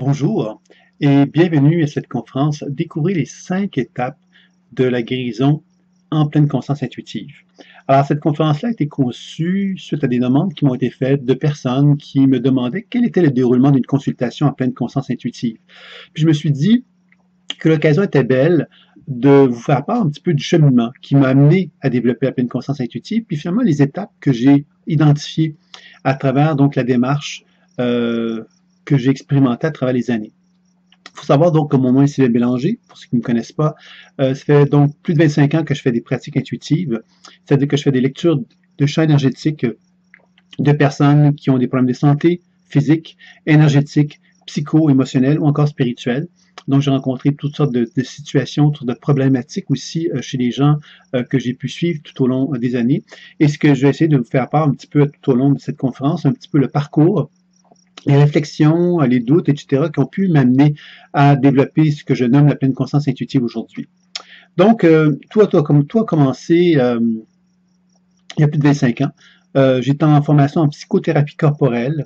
Bonjour et bienvenue à cette conférence Découvrez les 5 étapes de la guérison en pleine conscience intuitive. Alors, cette conférence-là a été conçue suite à des demandes qui m'ont été faites de personnes qui me demandaient quel était le déroulement d'une consultation en pleine conscience intuitive. Puis je me suis dit que l'occasion était belle de vous faire part un petit peu du cheminement qui m'a amené à développer la pleine conscience intuitive, puis finalement les étapes que j'ai identifiées à travers donc la démarche que j'ai expérimentée à travers les années. Il faut savoir donc que mon nom est Sylvain Bélanger, pour ceux qui ne me connaissent pas. Ça fait donc plus de 25 ans que je fais des pratiques intuitives, c'est-à-dire que je fais des lectures de champs énergétiques de personnes qui ont des problèmes de santé physique, énergétique, psycho-émotionnel ou encore spirituel. Donc, j'ai rencontré toutes sortes de situations, toutes sortes de problématiques aussi chez les gens que j'ai pu suivre tout au long des années. Et ce que je vais essayer de vous faire part un petit peu tout au long de cette conférence, un petit peu le parcours, les réflexions, les doutes, etc., qui ont pu m'amener à développer ce que je nomme la pleine conscience intuitive aujourd'hui. Donc, tout a commencé il y a plus de 25 ans. J'étais en formation en psychothérapie corporelle.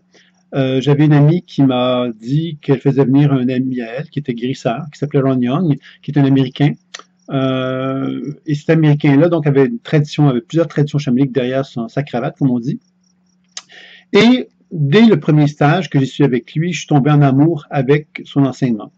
J'avais une amie qui m'a dit qu'elle faisait venir un ami à elle, qui était guérisseur, qui s'appelait Ron Young, qui est un Américain. Et cet Américain-là, donc, avait plusieurs traditions chamaniques derrière sa cravate, comme on dit. Et dès le premier stage que j'ai suivi avec lui, je suis tombé en amour avec son enseignement.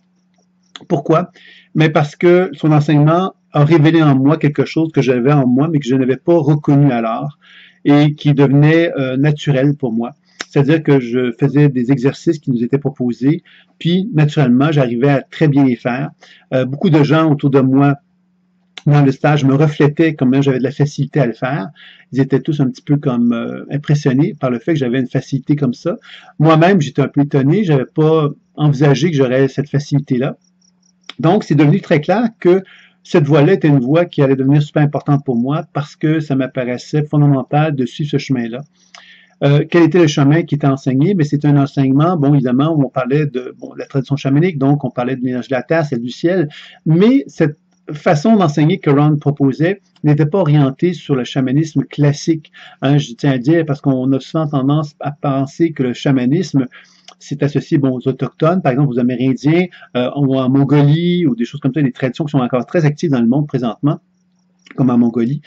Pourquoi? Mais parce que son enseignement a révélé en moi quelque chose que j'avais en moi, mais que je n'avais pas reconnu alors, et qui devenait naturel pour moi. C'est-à-dire que je faisais des exercices qui nous étaient proposés, puis naturellement, j'arrivais à très bien les faire. Beaucoup de gens autour de moi dans le stage me reflétaient comment j'avais de la facilité à le faire. Ils étaient tous un petit peu comme impressionnés par le fait que j'avais une facilité comme ça. Moi-même, j'étais un peu étonné, j'avais pas envisagé que j'aurais cette facilité-là. Donc, c'est devenu très clair que cette voie-là était une voie qui allait devenir super importante pour moi parce que ça m'apparaissait fondamental de suivre ce chemin-là. Quel était le chemin qui était enseigné? Mais c'est un enseignement, bon, évidemment, où on parlait de la tradition chamanique, donc on parlait de l'énergie de la terre, celle du ciel, mais cette façon d'enseigner que Ron proposait n'était pas orientée sur le chamanisme classique. Hein, je tiens à dire, parce qu'on a souvent tendance à penser que le chamanisme, c'est associé aux Autochtones, par exemple aux Amérindiens, ou en Mongolie, ou des choses comme ça, des traditions qui sont encore très actives dans le monde présentement, comme en Mongolie,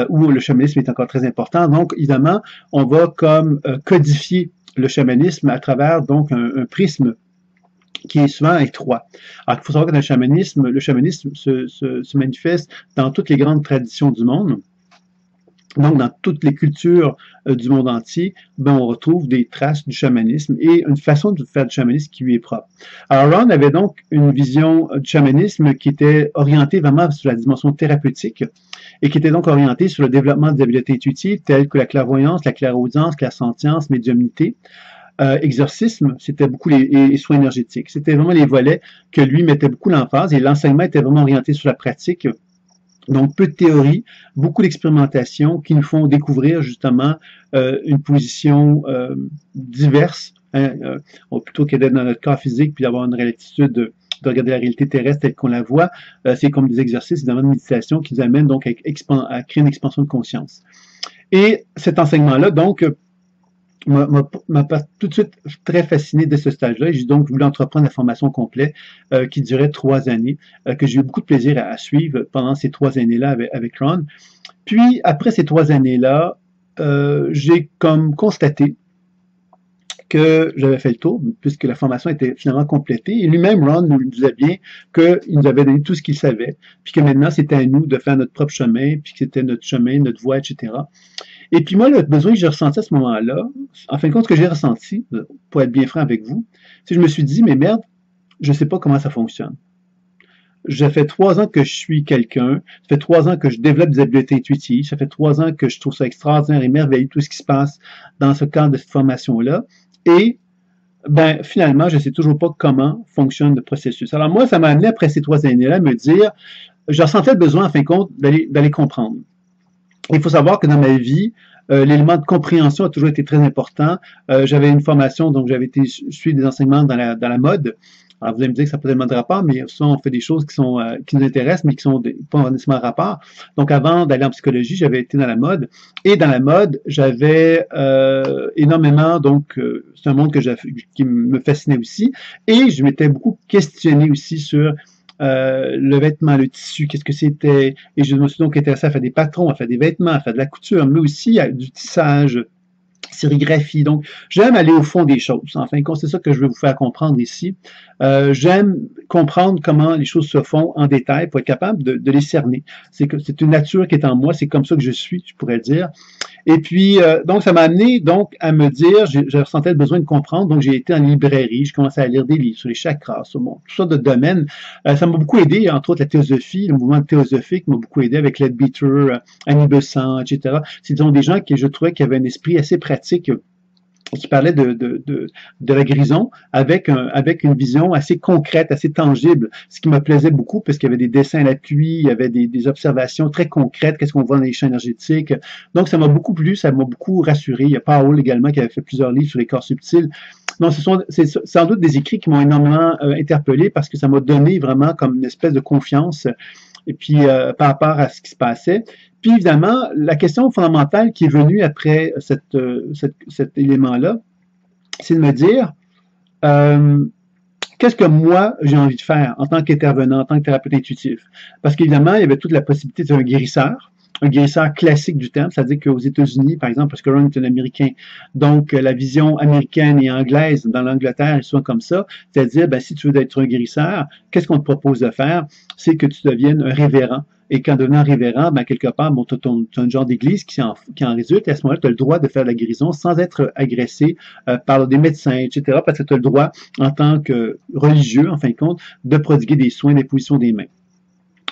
où le chamanisme est encore très important. Donc, évidemment, on va comme codifier le chamanisme à travers donc un prisme qui est souvent étroit. Alors, il faut savoir que dans le chamanisme se manifeste dans toutes les grandes traditions du monde. Donc, dans toutes les cultures du monde entier, on retrouve des traces du chamanisme et une façon de faire du chamanisme qui lui est propre. Alors, Ron avait donc une vision du chamanisme qui était orientée vraiment sur la dimension thérapeutique et qui était donc orientée sur le développement des habiletés intuitives telles que la clairvoyance, la clairaudience, la sentience, médiumnité. Exorcisme, c'était beaucoup les soins énergétiques. C'était vraiment les volets que lui mettait beaucoup l'emphase et l'enseignement était vraiment orienté sur la pratique. Donc, peu de théorie, beaucoup d'expérimentation qui nous font découvrir justement une position diverse, plutôt que d'être dans notre corps physique puis d'avoir une réalité de regarder la réalité terrestre telle qu'on la voit. C'est comme des exercices, évidemment, de méditation qui nous amènent donc à créer une expansion de conscience. Et cet enseignement-là, donc, m'a pas tout de suite très fasciné de ce stage-là. J'ai donc voulu entreprendre la formation complète qui durait 3 années, que j'ai eu beaucoup de plaisir à suivre pendant ces 3 années-là avec Ron. Puis, après ces 3 années-là, j'ai comme constaté que j'avais fait le tour, puisque la formation était finalement complétée. Et lui-même, Ron, nous disait bien qu'il nous avait donné tout ce qu'il savait, puis que maintenant, c'était à nous de faire notre propre chemin, puis que c'était notre chemin, notre voie, etc. Et puis moi, le besoin que j'ai ressenti à ce moment-là, en fin de compte, ce que j'ai ressenti, pour être bien franc avec vous, c'est que je me suis dit, mais merde, je ne sais pas comment ça fonctionne. Ça fait 3 ans que je suis quelqu'un, ça fait 3 ans que je développe des habiletés intuitives, ça fait 3 ans que je trouve ça extraordinaire et merveilleux tout ce qui se passe dans ce cadre de cette formation-là. Et finalement, je ne sais toujours pas comment fonctionne le processus. Alors moi, ça m'a amené après ces 3 années-là à me dire, je ressentais le besoin, en fin de compte, d'aller comprendre. Il faut savoir que dans ma vie, l'élément de compréhension a toujours été très important. J'avais une formation, donc j'avais été suivre des enseignements dans la mode. Alors, vous allez me dire que ça peut tellement de rapport, mais souvent, on fait des choses qui nous intéressent, mais qui sont pas nécessairement rapport. Donc, avant d'aller en psychologie, j'avais été dans la mode. Et dans la mode, j'avais énormément, donc, c'est un monde qui me fascinait aussi. Et je m'étais beaucoup questionné aussi sur le vêtement, le tissu, qu'est-ce que c'était. Et je me suis donc intéressé à faire des patrons, à faire des vêtements, à faire de la couture, mais aussi à du tissage, sérigraphie. Donc, j'aime aller au fond des choses. En fin de compte, c'est ça que je veux vous faire comprendre ici. J'aime comprendre comment les choses se font en détail pour être capable de les cerner. C'est une nature qui est en moi, c'est comme ça que je suis, je pourrais dire. Et puis, donc, ça m'a amené donc à me dire, je ressentais le besoin de comprendre, donc j'ai été en librairie, je commençais à lire des livres sur les chakras, sur tout ça de domaines. Ça m'a beaucoup aidé, entre autres la théosophie, le mouvement théosophique m'a beaucoup aidé avec Leadbeater, Annie Besant, etc. C'est disons des gens qui, je trouvais, qui avaient un esprit assez pratique qui parlait de la guérison avec une vision assez concrète, assez tangible, ce qui me plaisait beaucoup parce qu'il y avait des dessins à l'appui, il y avait des observations très concrètes, qu'est-ce qu'on voit dans les champs énergétiques. Donc, ça m'a beaucoup plu, ça m'a beaucoup rassuré. Il y a Paul également qui avait fait plusieurs livres sur les corps subtils. Non, c'est sans doute des écrits qui m'ont énormément interpellé parce que ça m'a donné vraiment comme une espèce de confiance et puis par rapport à ce qui se passait. Puis évidemment, la question fondamentale qui est venue après cet élément-là, c'est de me dire qu'est-ce que moi j'ai envie de faire en tant qu'intervenant, en tant que thérapeute intuitif. Parce qu'évidemment, il y avait toute la possibilité d'être un guérisseur classique du terme, c'est-à-dire qu'aux États-Unis, par exemple, parce que Ron est un Américain, donc la vision américaine et anglaise dans l'Angleterre est souvent comme ça, c'est-à-dire, ben, si tu veux être un guérisseur, qu'est-ce qu'on te propose de faire? C'est que tu deviennes un révérend. Et qu'en devenant révérend, ben, quelque part, bon, tu as un genre d'église qui en résulte, et à ce moment-là, tu as le droit de faire la guérison sans être agressé par des médecins, etc., parce que tu as le droit, en tant que religieux, en fin de compte, de prodiguer des soins, des positions des mains.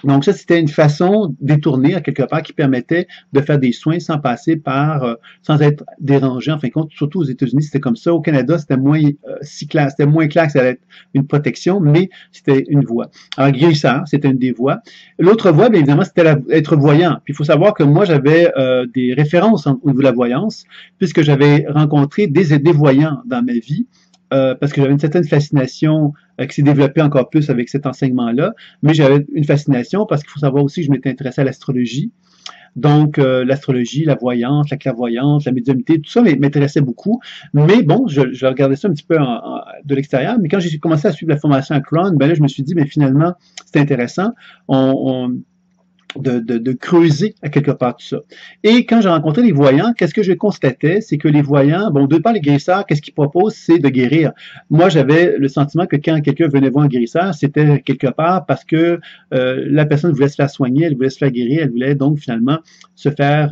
Donc ça, c'était une façon détournée, à quelque part, qui permettait de faire des soins sans passer par, sans être dérangé. En fin de compte, surtout aux États-Unis, c'était comme ça. Au Canada, c'était moins si clair, c'était moins clair que ça allait être une protection, mais c'était une voie. Alors, guérisseur, c'était une des voies. L'autre voie, bien évidemment, c'était être voyant. Puis il faut savoir que moi, j'avais des références au niveau de la voyance, puisque j'avais rencontré des voyants dans ma vie. Parce que j'avais une certaine fascination qui s'est développée encore plus avec cet enseignement-là, mais j'avais une fascination parce qu'il faut savoir aussi que je m'étais intéressé à l'astrologie. Donc, l'astrologie, la voyance, la clairvoyance, la médiumnité, tout ça m'intéressait beaucoup. Mais bon, je regardais ça un petit peu de l'extérieur. Mais quand j'ai commencé à suivre la formation à Crohn, ben là, je me suis dit, mais finalement, c'est intéressant. De creuser à quelque part tout ça. Et quand j'ai rencontré les voyants, qu'est-ce que je constatais? C'est que les voyants, bon, de part les guérisseurs, qu'est-ce qu'ils proposent? C'est de guérir. Moi, j'avais le sentiment que quand quelqu'un venait voir un guérisseur, c'était quelque part parce que la personne voulait se faire soigner, elle voulait se faire guérir, elle voulait donc finalement se faire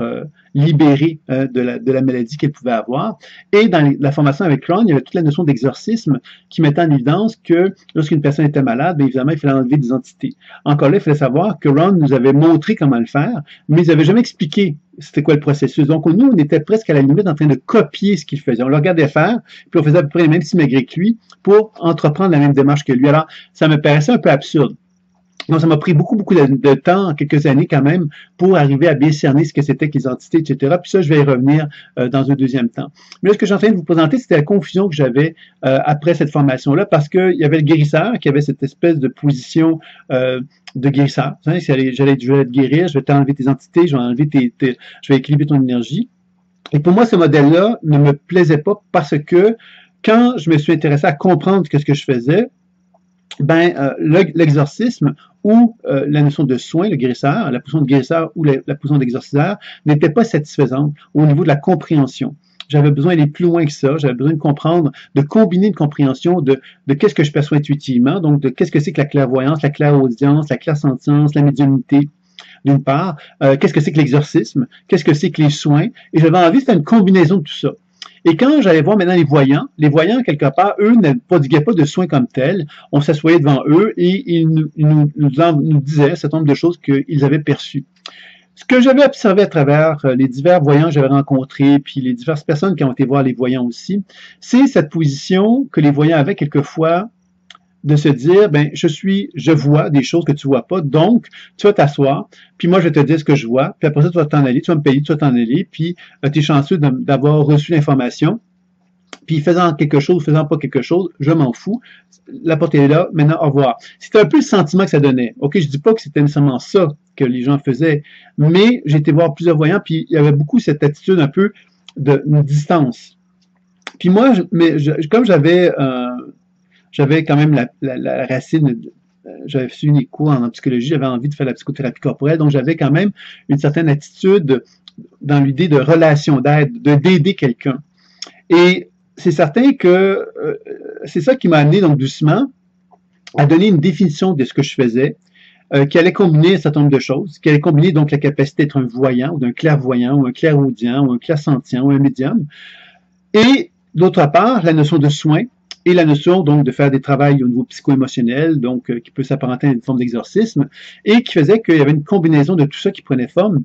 libérer de la maladie qu'elle pouvait avoir. Et dans la formation avec Crohn, il y avait toute la notion d'exorcisme qui mettait en évidence que lorsqu'une personne était malade, bien évidemment, il fallait enlever des entités. Encore là, il fallait savoir que Ron nous avait montré comment le faire, mais il n'avait jamais expliqué c'était quoi le processus. Donc, nous, on était presque à la limite en train de copier ce qu'il faisait. On le regardait faire, puis on faisait à peu près les mêmes simagrées que lui pour entreprendre la même démarche que lui. Alors, ça me paraissait un peu absurde. Donc, ça m'a pris beaucoup de temps, quelques années quand même, pour arriver à bien cerner ce que c'était que les entités, etc. Puis ça, je vais y revenir dans un deuxième temps. Mais là, ce que j'ai en train de vous présenter, c'était la confusion que j'avais après cette formation-là, parce qu'il y avait le guérisseur qui avait cette espèce de position de guérisseur. Je vais te guérir, je vais t'enlever tes entités, je vais équilibrer ton énergie. Et pour moi, ce modèle-là ne me plaisait pas parce que quand je me suis intéressé à comprendre ce que je faisais, ben, l'exorcisme ou la notion de soin, le guérisseur, la position de guérisseur ou la position d'exorciseur n'était pas satisfaisante au niveau de la compréhension. J'avais besoin d'aller plus loin que ça. J'avais besoin de comprendre, de combiner une compréhension de qu'est-ce que je perçois intuitivement, donc de qu'est-ce que c'est que la clairvoyance, la clairaudience, la clairsentience, la médiumnité, d'une part, qu'est-ce que c'est que l'exorcisme, qu'est-ce que c'est que les soins, et j'avais envie de faire une combinaison de tout ça. Et quand j'allais voir maintenant les voyants, quelque part, eux ne prodiguaient pas de soins comme tels. On s'assoyait devant eux et ils nous disaient un certain nombre de choses qu'ils avaient perçues. Ce que j'avais observé à travers les divers voyants que j'avais rencontrés, puis les diverses personnes qui ont été voir les voyants aussi, c'est cette position que les voyants avaient quelquefois de se dire, ben, je vois des choses que tu vois pas, donc, tu vas t'asseoir, puis moi, je vais te dire ce que je vois, puis après ça, tu vas t'en aller, tu vas me payer, tu vas t'en aller, puis tu es chanceux d'avoir reçu l'information, puis faisant quelque chose, faisant pas quelque chose, je m'en fous. La porte est là, maintenant au revoir. C'était un peu le sentiment que ça donnait. OK, je dis pas que c'était nécessairement ça que les gens faisaient, mais j'ai été voir plusieurs voyants, puis il y avait beaucoup cette attitude un peu d'une distance. Puis moi, comme j'avais quand même la racine, j'avais suivi des cours en psychologie, j'avais envie de faire la psychothérapie corporelle, donc j'avais quand même une certaine attitude dans l'idée de relation, d'aider quelqu'un. Et c'est certain que c'est ça qui m'a amené donc doucement à donner une définition de ce que je faisais, qui allait combiner un certain nombre de choses, qui allait combiner donc la capacité d'être un voyant, ou d'un clairvoyant, ou un clairaudient, ou un clairsentient, ou un médium, et d'autre part, la notion de soin et la notion donc de faire des travaux au niveau psycho-émotionnel, donc qui peut s'apparenter à une forme d'exorcisme, et qui faisait qu'il y avait une combinaison de tout ça qui prenait forme.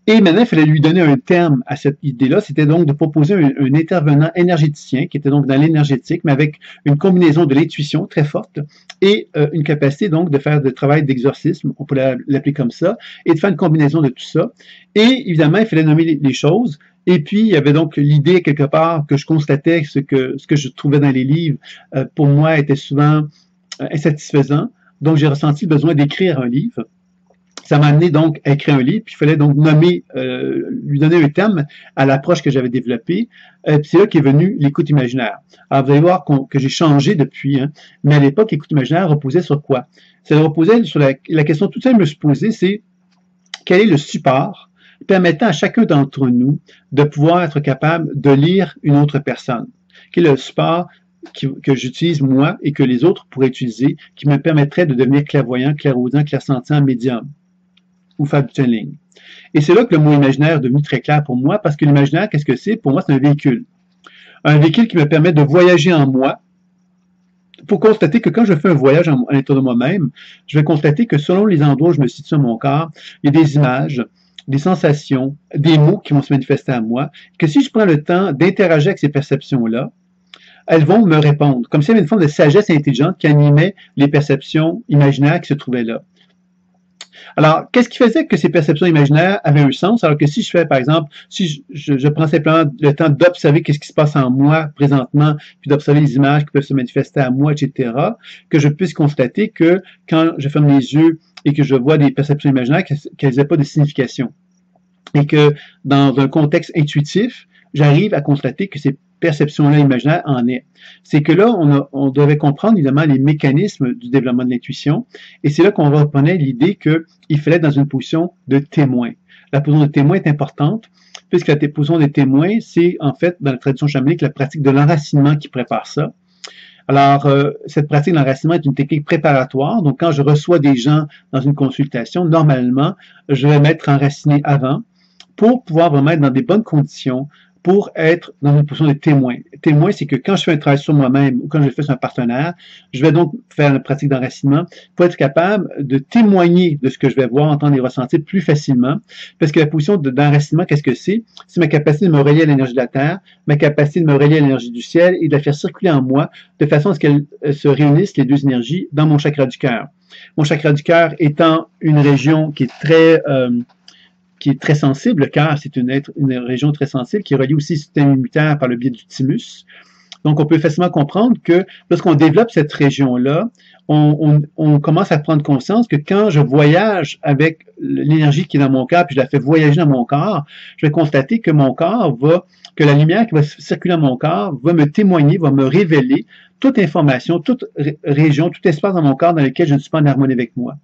Et maintenant, il fallait lui donner un terme à cette idée-là. C'était donc de proposer un intervenant énergéticien qui était donc dans l'énergétique, mais avec une combinaison de l'intuition très forte et une capacité donc de faire du travail d'exorcisme, on pourrait l'appeler comme ça, et de faire une combinaison de tout ça. Et évidemment, il fallait nommer les choses. Et puis, il y avait donc l'idée, quelque part, que je constatais, ce que je trouvais dans les livres, pour moi, était souvent insatisfaisant. Donc, j'ai ressenti le besoin d'écrire un livre. Ça m'a amené donc à écrire un livre, puis il fallait donc nommer, lui donner un terme à l'approche que j'avais développée. Puis c'est là qu'est venu l'écoute imaginaire. Alors vous allez voir que j'ai changé depuis, hein, mais à l'époque, l'écoute imaginaire reposait sur quoi? Ça reposait sur la question toute simple de se poser, c'est quel est le support permettant à chacun d'entre nous de pouvoir être capable de lire une autre personne? Quel est le support que j'utilise moi et que les autres pourraient utiliser, qui me permettrait de devenir clairvoyant, clairaudient, clairsentient, médium ou faire du channeling. Et c'est là que le mot imaginaire est devenu très clair pour moi, parce que l'imaginaire, qu'est-ce que c'est? Pour moi, c'est un véhicule. Un véhicule qui me permet de voyager en moi, pour constater que quand je fais un voyage à l'intérieur de moi-même, je vais constater que selon les endroits où je me situe dans mon corps, il y a des images, des sensations, des mots qui vont se manifester à moi, que si je prends le temps d'interagir avec ces perceptions-là, elles vont me répondre, comme s'il y avait une forme de sagesse intelligente qui animait les perceptions imaginaires qui se trouvaient là. Alors, qu'est-ce qui faisait que ces perceptions imaginaires avaient un sens, alors que si je fais, par exemple, si je prends simplement le temps d'observer qu'est-ce qui se passe en moi présentement, puis d'observer les images qui peuvent se manifester à moi, etc., que je puisse constater que quand je ferme les yeux et que je vois des perceptions imaginaires, qu'elles n'aient pas de signification. Et que dans un contexte intuitif, j'arrive à constater que ces perceptions-là imaginaires en est. C'est que là, on devait comprendre évidemment les mécanismes du développement de l'intuition, et c'est là qu'on reprenait l'idée qu'il fallait être dans une position de témoin. La position de témoin est importante, puisque la position de témoin, c'est en fait, dans la tradition chamanique, la pratique de l'enracinement qui prépare ça. Alors, cette pratique d'enracinement est une technique préparatoire. Donc, quand je reçois des gens dans une consultation, normalement, je vais m'être enraciné avant pour pouvoir vraiment être dans des bonnes conditions pour être dans une position de témoin. Témoin, c'est que quand je fais un travail sur moi-même ou quand je le fais sur un partenaire, je vais donc faire une pratique d'enracinement pour être capable de témoigner de ce que je vais voir, entendre et ressentir plus facilement. Parce que la position d'enracinement, qu'est-ce que c'est? C'est ma capacité de me relier à l'énergie de la Terre, ma capacité de me relier à l'énergie du ciel et de la faire circuler en moi de façon à ce qu'elles se réunissent, les deux énergies, dans mon chakra du cœur. Mon chakra du cœur étant une région qui est très sensible. Le cœur, c'est une région très sensible qui relie aussi le système immunitaire par le biais du thymus. Donc, on peut facilement comprendre que lorsqu'on développe cette région-là, on commence à prendre conscience que quand je voyage avec l'énergie qui est dans mon corps, puis je la fais voyager dans mon corps, je vais constater que que la lumière qui va circuler dans mon corps va me témoigner, va me révéler toute information, toute région, tout espace dans mon corps dans lequel je ne suis pas en harmonie avec moi.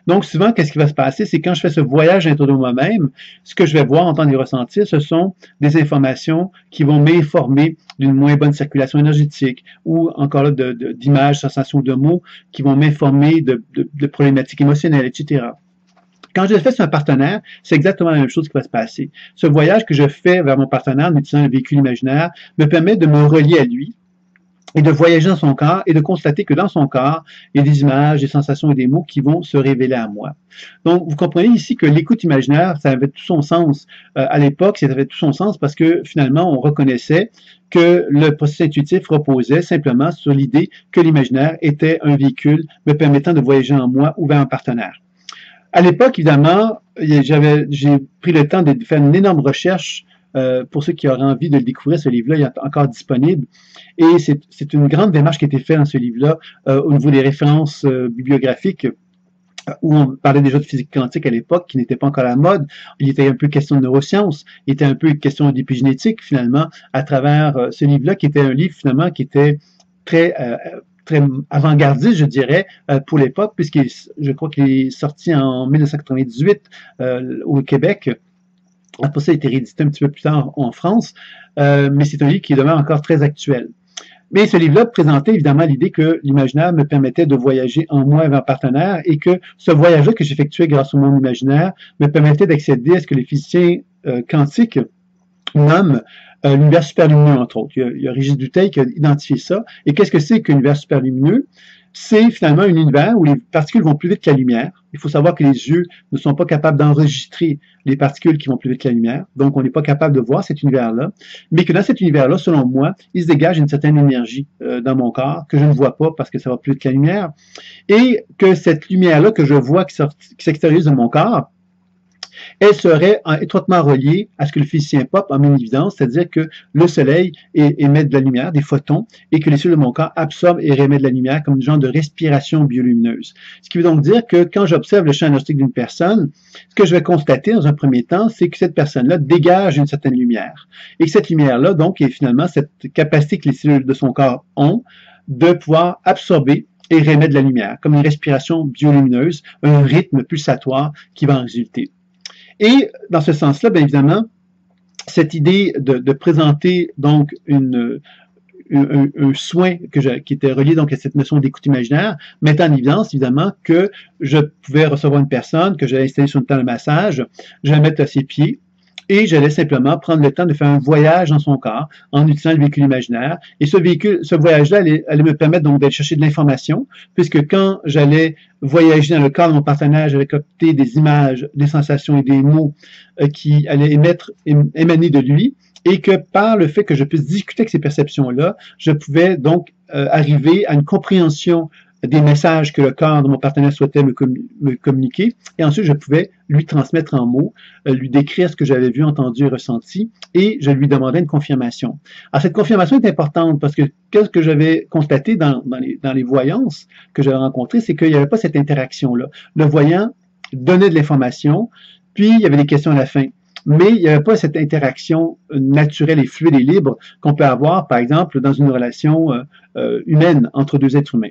Donc, souvent, qu'est-ce qui va se passer? C'est quand je fais ce voyage à l'intérieur de moi-même, ce que je vais voir, entendre et ressentir, ce sont des informations qui vont m'informer d'une moins bonne circulation énergétique ou encore là d'images, sensations, de mots qui vont m'informer de problématiques émotionnelles, etc. Quand je le fais sur un partenaire, c'est exactement la même chose qui va se passer. Ce voyage que je fais vers mon partenaire en utilisant un véhicule imaginaire me permet de me relier à lui, et de voyager dans son corps et de constater que dans son corps, il y a des images, des sensations et des mots qui vont se révéler à moi. Donc, vous comprenez ici que l'écoute imaginaire, ça avait tout son sens. À l'époque, ça avait tout son sens parce que finalement, on reconnaissait que le processus intuitif reposait simplement sur l'idée que l'imaginaire était un véhicule me permettant de voyager en moi ou vers un partenaire. À l'époque, évidemment, j'ai pris le temps de faire une énorme recherche pour ceux qui auraient envie de le découvrir, ce livre-là est encore disponible. Et c'est une grande démarche qui a été faite dans ce livre-là au niveau des références bibliographiques, où on parlait déjà de physique quantique à l'époque, qui n'était pas encore à la mode. Il était un peu question de neurosciences, il était un peu question d'épigénétique, finalement, à travers ce livre-là, qui était un livre, finalement, qui était très avant-gardiste, je dirais, pour l'époque, puisque je crois qu'il est sorti en 1998 au Québec. Après ça, il a été réédité un petit peu plus tard en France, mais c'est un livre qui demeure encore très actuel. Mais ce livre-là présentait évidemment l'idée que l'imaginaire me permettait de voyager en moi vers un partenaire et que ce voyage-là que j'effectuais grâce au monde imaginaire me permettait d'accéder à ce que les physiciens quantiques nomment l'univers superlumineux, entre autres. Il y a Régis Dutheil qui a identifié ça. Et qu'est-ce que c'est qu'un univers superlumineux? C'est finalement un univers où les particules vont plus vite que la lumière. Il faut savoir que les yeux ne sont pas capables d'enregistrer les particules qui vont plus vite que la lumière. Donc, on n'est pas capable de voir cet univers-là. Mais que dans cet univers-là, selon moi, il se dégage une certaine énergie dans mon corps que je ne vois pas parce que ça va plus vite que la lumière. Et que cette lumière-là que je vois qui s'extériorise de mon corps, elle serait étroitement reliée à ce que le physicien Pop a mis en évidence, c'est-à-dire que le soleil émet de la lumière, des photons, et que les cellules de mon corps absorbent et réémettent de la lumière comme une genre de respiration biolumineuse. Ce qui veut donc dire que quand j'observe le champ énergétique d'une personne, ce que je vais constater dans un premier temps, c'est que cette personne-là dégage une certaine lumière. Et que cette lumière-là, donc, est finalement cette capacité que les cellules de son corps ont de pouvoir absorber et réémettre de la lumière, comme une respiration biolumineuse, un rythme pulsatoire qui va en résulter. Et dans ce sens-là, bien évidemment, cette idée de présenter donc un soin qui était relié donc à cette notion d'écoute imaginaire mettait en évidence évidemment que je pouvais recevoir une personne que j'allais installer sur une table de massage, je vais la mettre à ses pieds, et j'allais simplement prendre le temps de faire un voyage dans son corps en utilisant le véhicule imaginaire. Et ce voyage-là allait me permettre donc d'aller chercher de l'information, puisque quand j'allais voyager dans le corps de mon partenaire, j'allais capter des images, des sensations et des mots qui allaient émaner de lui, et que par le fait que je puisse discuter avec ces perceptions-là, je pouvais donc arriver à une compréhension des messages que le corps de mon partenaire souhaitait me communiquer, et ensuite je pouvais lui transmettre en mots, lui décrire ce que j'avais vu, entendu et ressenti, et je lui demandais une confirmation. Alors cette confirmation est importante parce que ce que j'avais constaté dans les voyances que j'avais rencontrées, c'est qu'il n'y avait pas cette interaction-là. Le voyant donnait de l'information, puis il y avait des questions à la fin. Mais il n'y avait pas cette interaction naturelle et fluide et libre qu'on peut avoir, par exemple, dans une relation humaine entre deux êtres humains.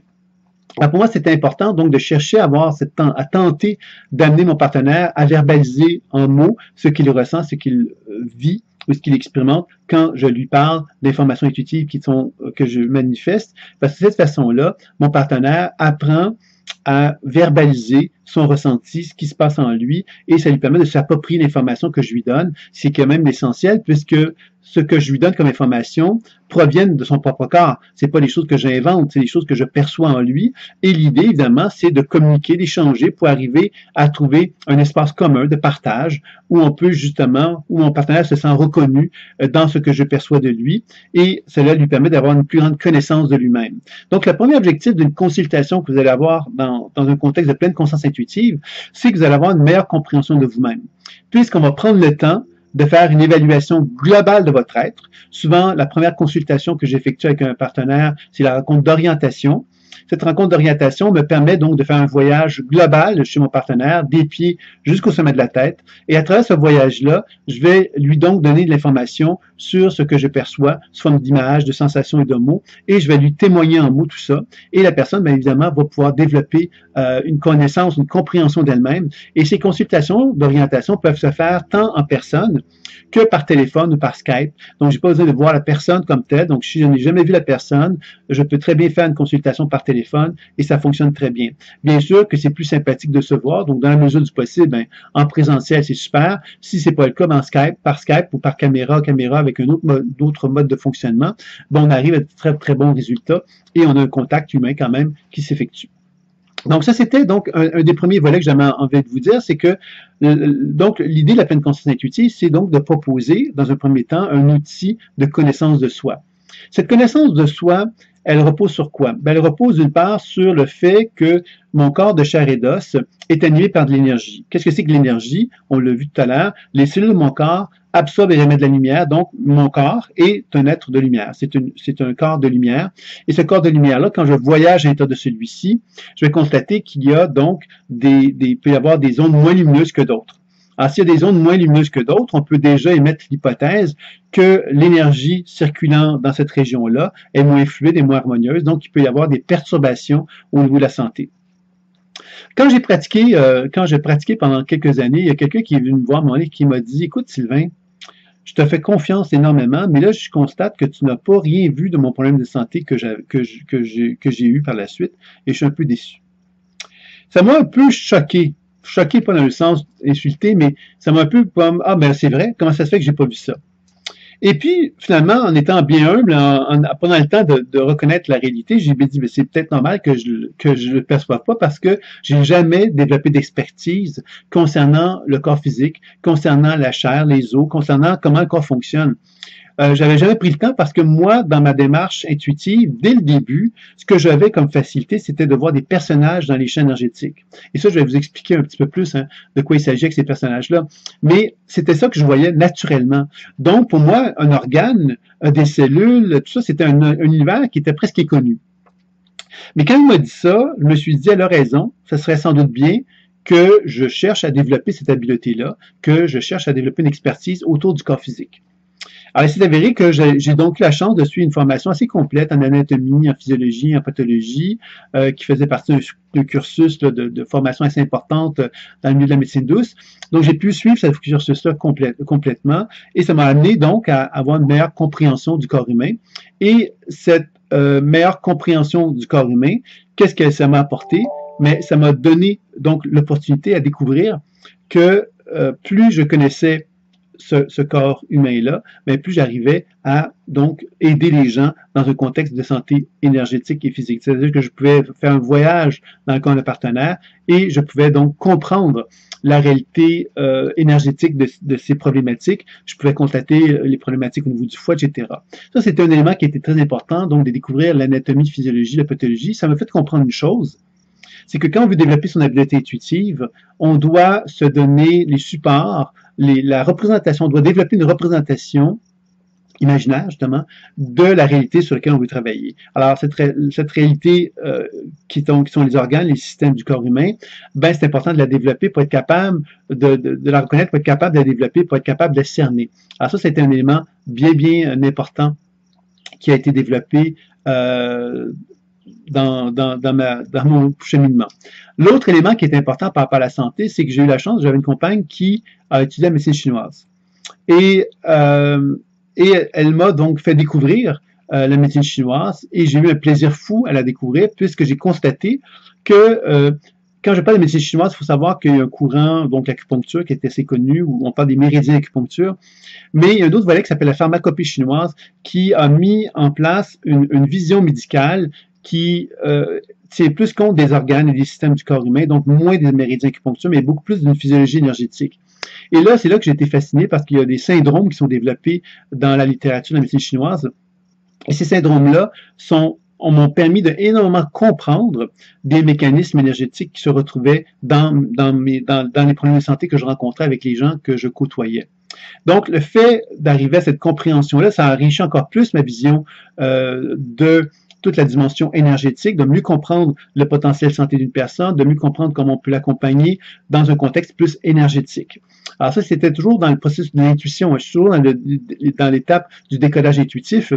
Alors pour moi, c'était important donc de chercher à avoir à tenter d'amener mon partenaire à verbaliser en mots ce qu'il ressent, ce qu'il vit ou ce qu'il expérimente quand je lui parle d'informations intuitives que je manifeste. Parce que de cette façon-là, mon partenaire apprend à verbaliser son ressenti, ce qui se passe en lui, et ça lui permet de s'approprier l'information que je lui donne. C'est quand même l'essentiel, puisque ce que je lui donne comme information proviennent de son propre corps. C'est pas des choses que j'invente, c'est des choses que je perçois en lui. Et l'idée, évidemment, c'est de communiquer, d'échanger pour arriver à trouver un espace commun de partage où on peut justement, où mon partenaire se sent reconnu dans ce que je perçois de lui, et cela lui permet d'avoir une plus grande connaissance de lui-même. Donc, le premier objectif d'une consultation que vous allez avoir dans un contexte de pleine conscience intuitive, c'est que vous allez avoir une meilleure compréhension de vous-même. Puisqu'on va prendre le temps de faire une évaluation globale de votre être. Souvent, la première consultation que j'effectue avec un partenaire, c'est la rencontre d'orientation. Cette rencontre d'orientation me permet donc de faire un voyage global chez mon partenaire, des pieds jusqu'au sommet de la tête. Et à travers ce voyage-là, je vais lui donc donner de l'information sur ce que je perçois, sous forme d'images, de sensations et de mots, et je vais lui témoigner en mots tout ça. Et la personne, bien évidemment, va pouvoir développer une connaissance, une compréhension d'elle-même. Et ces consultations d'orientation peuvent se faire tant en personne que par téléphone ou par Skype. Donc, j'ai pas besoin de voir la personne comme telle. Donc, si je n'ai jamais vu la personne, je peux très bien faire une consultation par téléphone et ça fonctionne très bien. Bien sûr que c'est plus sympathique de se voir. Donc, dans la mesure du possible, ben, en présentiel, c'est super. Si c'est pas le cas, par Skype ou par caméra avec un autre mode de fonctionnement, ben, on arrive à de très, très bons résultats et on a un contact humain quand même qui s'effectue. Donc ça, c'était donc un des premiers volets que j'avais envie de vous dire, c'est que donc l'idée de la pleine conscience intuitive, c'est donc de proposer, dans un premier temps, un outil de connaissance de soi. Cette connaissance de soi, elle repose sur quoi? Ben, elle repose d'une part sur le fait que mon corps de chair et d'os est animé par de l'énergie. Qu'est-ce que c'est que l'énergie? On l'a vu tout à l'heure. Les cellules de mon corps absorbe et émet de la lumière. Donc, mon corps est un être de lumière. C'est un corps de lumière. Et ce corps de lumière-là, quand je voyage à l'intérieur de celui-ci, je vais constater qu'il y a donc peut y avoir des ondes moins lumineuses que d'autres. Alors, s'il y a des ondes moins lumineuses que d'autres, on peut déjà émettre l'hypothèse que l'énergie circulant dans cette région-là est moins fluide et moins harmonieuse. Donc, il peut y avoir des perturbations au niveau de la santé. Quand j'ai pratiqué pendant quelques années, il y a quelqu'un qui est venu me voir et qui m'a dit, écoute Sylvain, je te fais confiance énormément, mais là, je constate que tu n'as pas rien vu de mon problème de santé que j'ai eu par la suite, et je suis un peu déçu. Ça m'a un peu choqué. Choqué, pas dans le sens insulté, mais ça m'a un peu comme, ah ben c'est vrai, comment ça se fait que j'ai pas vu ça? Et puis, finalement, en étant bien humble, en prenant le temps de reconnaître la réalité, j'ai dit, mais c'est peut-être normal que je le perçoive pas parce que j'ai jamais développé d'expertise concernant le corps physique, concernant la chair, les os, concernant comment le corps fonctionne. J'avais jamais pris le temps parce que moi, dans ma démarche intuitive, dès le début, ce que j'avais comme facilité, c'était de voir des personnages dans les champs énergétiques. Et ça, je vais vous expliquer un petit peu plus de quoi il s'agit avec ces personnages-là. Mais c'était ça que je voyais naturellement. Donc, pour moi, un organe, des cellules, tout ça, c'était un univers qui était presque inconnu. Mais quand il m'a dit ça, je me suis dit, elle a raison, ça serait sans doute bien que je cherche à développer cette habileté-là, que je cherche à développer une expertise autour du corps physique. Alors, il s'est avéré que j'ai donc eu la chance de suivre une formation assez complète en anatomie, en physiologie, en pathologie, qui faisait partie d'un cursus de formation assez importante dans le milieu de la médecine douce. Donc, j'ai pu suivre ce cursus-là complètement et ça m'a amené donc à avoir une meilleure compréhension du corps humain. Et cette meilleure compréhension du corps humain, qu'est-ce que ça m'a apporté? Mais ça m'a donné donc l'opportunité à découvrir que plus je connaissais ce corps humain-là, mais plus j'arrivais à donc aider les gens dans un contexte de santé énergétique et physique. C'est-à-dire que je pouvais faire un voyage dans le corps d'un partenaire et je pouvais donc comprendre la réalité énergétique de ces problématiques. Je pouvais constater les problématiques au niveau du foie, etc. Ça, c'était un élément qui était très important, donc de découvrir l'anatomie, la physiologie, la pathologie. Ça m'a fait comprendre une chose, c'est que quand on veut développer son habileté intuitive, on doit se donner les supports, la représentation, on doit développer une représentation imaginaire, justement, de la réalité sur laquelle on veut travailler. Alors, cette réalité qui sont les organes, les systèmes du corps humain, ben, c'est important de la développer pour être capable de la reconnaître, pour être capable de la développer, pour être capable de la cerner. Alors ça, c'était un élément bien important qui a été développé dans mon cheminement. L'autre élément qui est important par rapport à la santé, c'est que j'ai eu la chance, j'avais une compagne qui a étudié la médecine chinoise. Et elle m'a donc fait découvrir la médecine chinoise et j'ai eu un plaisir fou à la découvrir puisque j'ai constaté que quand je parle de médecine chinoise, il faut savoir qu'il y a un courant, donc l'acupuncture, qui est assez connu, où on parle des méridiens d'acupuncture, mais il y a un autre volet qui s'appelle la pharmacopée chinoise qui a mis en place une vision médicale qui tient plus compte des organes et des systèmes du corps humain, donc moins des méridiens d'acupuncture, mais beaucoup plus d'une physiologie énergétique. Et là, c'est là que j'ai été fasciné parce qu'il y a des syndromes qui sont développés dans la littérature de la médecine chinoise. Et ces syndromes-là m'ont permis de énormément comprendre des mécanismes énergétiques qui se retrouvaient dans les problèmes de santé que je rencontrais avec les gens que je côtoyais. Donc, le fait d'arriver à cette compréhension-là, ça enrichit encore plus ma vision de toute la dimension énergétique, de mieux comprendre le potentiel santé d'une personne, de mieux comprendre comment on peut l'accompagner dans un contexte plus énergétique. Alors ça, c'était toujours dans le processus de l'intuition, je suis toujours dans l'étape du décodage intuitif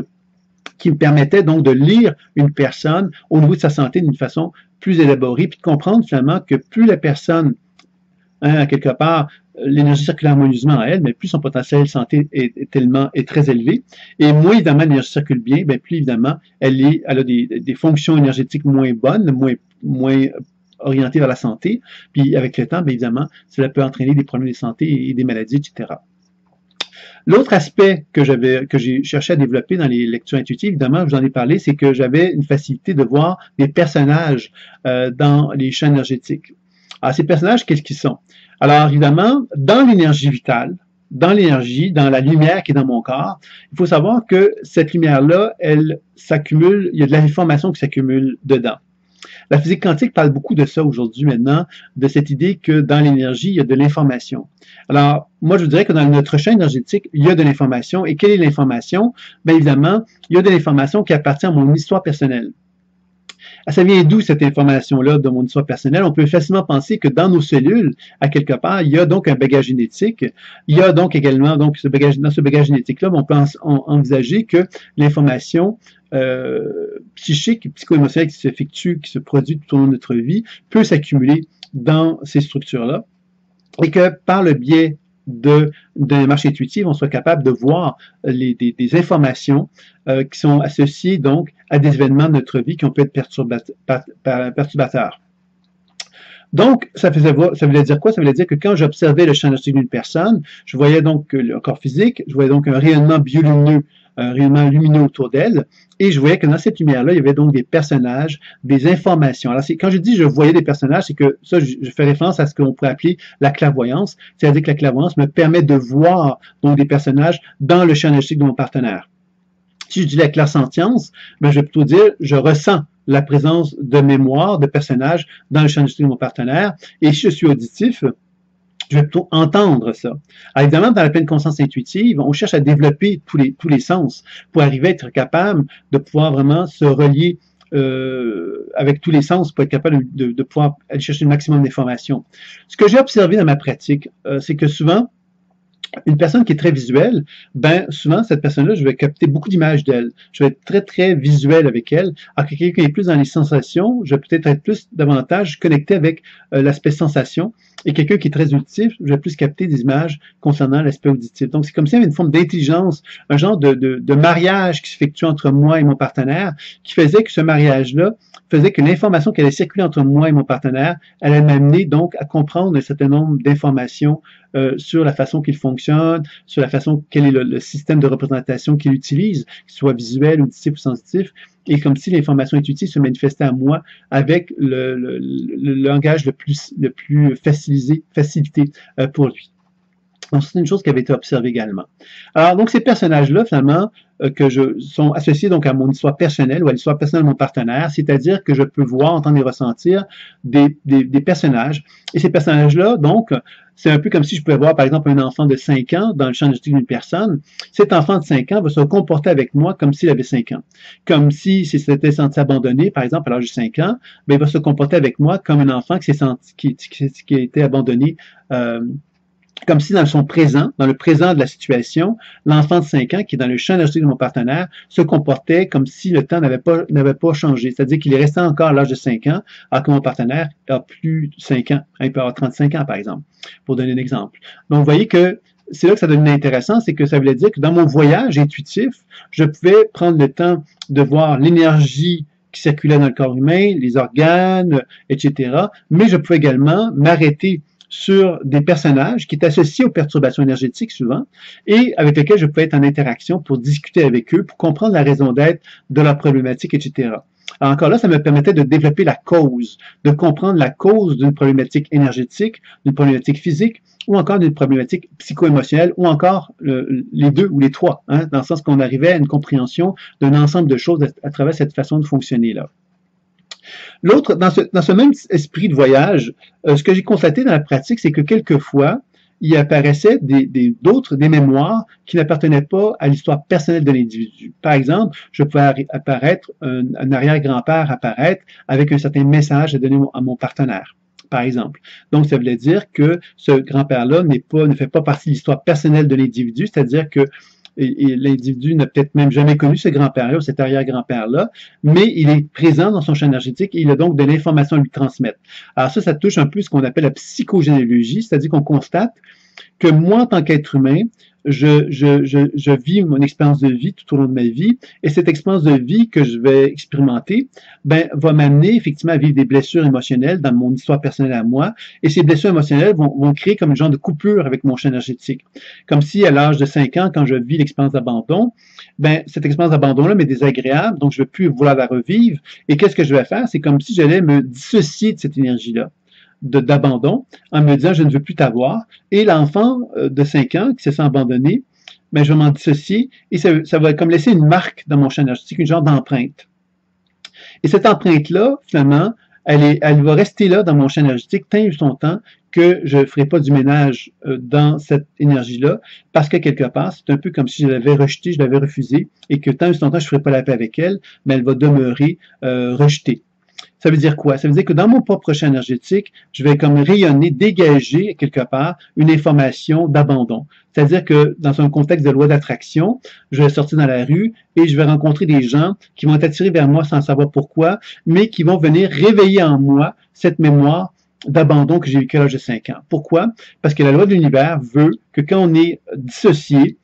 qui me permettait donc de lire une personne au niveau de sa santé d'une façon plus élaborée, puis de comprendre finalement que plus la personne, quelque part, l'énergie circule harmonieusement à elle, mais plus son potentiel santé est très élevé. Et moins évidemment l'énergie circule bien, bien plus évidemment elle a des fonctions énergétiques moins bonnes, moins orientées vers la santé. Puis avec le temps, bien évidemment, cela peut entraîner des problèmes de santé et des maladies, etc. L'autre aspect que j'ai cherché à développer dans les lectures intuitives, évidemment, je vous en ai parlé, c'est que j'avais une facilité de voir des personnages dans les champs énergétiques. Alors, ces personnages, qu'est-ce qu'ils sont? Alors, évidemment, dans l'énergie vitale, dans l'énergie, dans la lumière qui est dans mon corps, il faut savoir que cette lumière-là, elle s'accumule, il y a de l'information qui s'accumule dedans. La physique quantique parle beaucoup de ça aujourd'hui maintenant, de cette idée que dans l'énergie, il y a de l'information. Alors, moi, je vous dirais que dans notre champ énergétique, il y a de l'information. Et quelle est l'information? Bien évidemment, il y a de l'information qui appartient à mon histoire personnelle. Ça vient d'où cette information-là de mon histoire personnelle? On peut facilement penser que dans nos cellules, à quelque part, il y a donc un bagage génétique. Il y a donc également, donc, dans ce bagage génétique-là, on peut envisager que l'information psychique, psycho-émotionnelle qui s'effectue, qui se produit tout au long de notre vie, peut s'accumuler dans ces structures-là. Et que par le biais de démarches intuitives, on soit capable de voir des informations qui sont associées donc à des événements de notre vie qui ont pu être perturbateurs. Donc, ça voulait dire quoi? Ça voulait dire que quand j'observais le champ énergétique d'une personne, je voyais donc le corps physique, je voyais donc un rayonnement biolumineux, un rayonnement lumineux autour d'elle, et je voyais que dans cette lumière-là, il y avait donc des personnages, des informations. Alors, quand je dis je voyais des personnages, c'est que ça, je fais référence à ce qu'on pourrait appeler la clairvoyance, c'est-à-dire que la clairvoyance me permet de voir donc des personnages dans le champ énergétique de mon partenaire. Si je dis la clairsentience, ben, je vais plutôt dire je ressens la présence de mémoire, de personnages dans le champ énergétique de mon partenaire, et si je suis auditif, je vais plutôt entendre ça. Alors évidemment, dans la pleine conscience intuitive, on cherche à développer tous les sens pour arriver à être capable de pouvoir vraiment se relier avec tous les sens pour être capable de pouvoir aller chercher le maximum d'informations. Ce que j'ai observé dans ma pratique, c'est que souvent, une personne qui est très visuelle, ben souvent, cette personne-là, je vais capter beaucoup d'images d'elle. Je vais être très, très visuel avec elle. Alors que quelqu'un qui est plus dans les sensations, je vais peut-être être plus davantage connecté avec l'aspect sensation. Et quelqu'un qui est très auditif, je vais plus capter des images concernant l'aspect auditif. Donc, c'est comme s'il y avait une forme d'intelligence, un genre de mariage qui s'effectue entre moi et mon partenaire, qui faisait que ce mariage-là faisait que l'information qui allait circuler entre moi et mon partenaire, elle allait m'amener donc à comprendre un certain nombre d'informations sur la façon qu'il fonctionne, sur la façon, quel est le système de représentation qu'il utilise, qu'il soit visuel, auditif ou sensitif, et comme si l'information intuitive se manifestait à moi avec le langage le plus facilité pour lui. Donc, c'est une chose qui avait été observée également. Alors, donc, ces personnages-là, finalement, sont associés donc à mon histoire personnelle ou à l'histoire personnelle de mon partenaire, c'est-à-dire que je peux voir, entendre et ressentir des personnages. Et ces personnages-là, donc, c'est un peu comme si je pouvais voir, par exemple, un enfant de 5 ans dans le champ énergétique d'une personne. Cet enfant de 5 ans va se comporter avec moi comme s'il avait 5 ans. Comme s'il s'était senti abandonné, par exemple, à l'âge de 5 ans, ben, il va se comporter avec moi comme un enfant qui a été abandonné comme si dans le présent de la situation, l'enfant de 5 ans qui est dans le champ énergétique de mon partenaire se comportait comme si le temps n'avait pas changé. C'est-à-dire qu'il est resté encore à l'âge de 5 ans, alors que mon partenaire a plus de 5 ans. Il peut avoir 35 ans, par exemple, pour donner un exemple. Donc, vous voyez que c'est là que ça devient intéressant, c'est que ça voulait dire que dans mon voyage intuitif, je pouvais prendre le temps de voir l'énergie qui circulait dans le corps humain, les organes, etc. Mais je pouvais également m'arrêter sur des personnages qui étaient associés aux perturbations énergétiques souvent et avec lesquels je pouvais être en interaction pour discuter avec eux, pour comprendre la raison d'être de leur problématique, etc. Alors encore là, ça me permettait de développer la cause, de comprendre la cause d'une problématique énergétique, d'une problématique physique ou encore d'une problématique psycho-émotionnelle ou encore les deux ou les trois, hein, dans le sens qu'on arrivait à une compréhension d'un ensemble de choses à travers cette façon de fonctionner-là. L'autre, dans ce même esprit de voyage, ce que j'ai constaté dans la pratique, c'est que quelquefois, il apparaissait des mémoires qui n'appartenaient pas à l'histoire personnelle de l'individu. Par exemple, je pouvais apparaître, un arrière-grand-père apparaître avec un certain message à donner à mon partenaire, par exemple. Donc, ça voulait dire que ce grand-père-là ne fait pas partie de l'histoire personnelle de l'individu, c'est-à-dire que et l'individu n'a peut-être même jamais connu ce grand-père-là ou cet arrière-grand-père-là, mais il est présent dans son champ énergétique et il a donc de l'information à lui transmettre. Alors ça touche un peu ce qu'on appelle la psychogénéalogie, c'est-à-dire qu'on constate que moi, en tant qu'être humain, je vis mon expérience de vie tout au long de ma vie, et cette expérience de vie que je vais expérimenter, ben, va m'amener effectivement à vivre des blessures émotionnelles dans mon histoire personnelle à moi, et ces blessures émotionnelles vont créer comme une genre de coupure avec mon champ énergétique. Comme si à l'âge de 5 ans, quand je vis l'expérience d'abandon, ben, cette expérience d'abandon-là m'est désagréable, donc je ne vais plus vouloir la revivre, et qu'est-ce que je vais faire? C'est comme si j'allais me dissocier de cette énergie-là d'abandon en me disant je ne veux plus t'avoir et l'enfant de 5 ans qui se sent abandonné, ben, je vais m'en dissocier et ça va comme laisser une marque dans mon champ énergétique, une genre d'empreinte. Et cette empreinte-là, finalement, elle va rester là dans mon champ énergétique tant et aussi longtemps que je ne ferai pas du ménage dans cette énergie-là, parce que quelque part, c'est un peu comme si je l'avais rejetée, je l'avais refusée, et que tant et aussi longtemps je ne ferai pas la paix avec elle, mais elle va demeurer rejetée. Ça veut dire quoi? Ça veut dire que dans mon propre champ énergétique, je vais comme rayonner, dégager quelque part une information d'abandon. C'est-à-dire que dans un contexte de loi d'attraction, je vais sortir dans la rue et je vais rencontrer des gens qui vont être attirés vers moi sans savoir pourquoi, mais qui vont venir réveiller en moi cette mémoire d'abandon que j'ai vécu à l'âge de 5 ans. Pourquoi? Parce que la loi de l'univers veut que quand on est dissocié,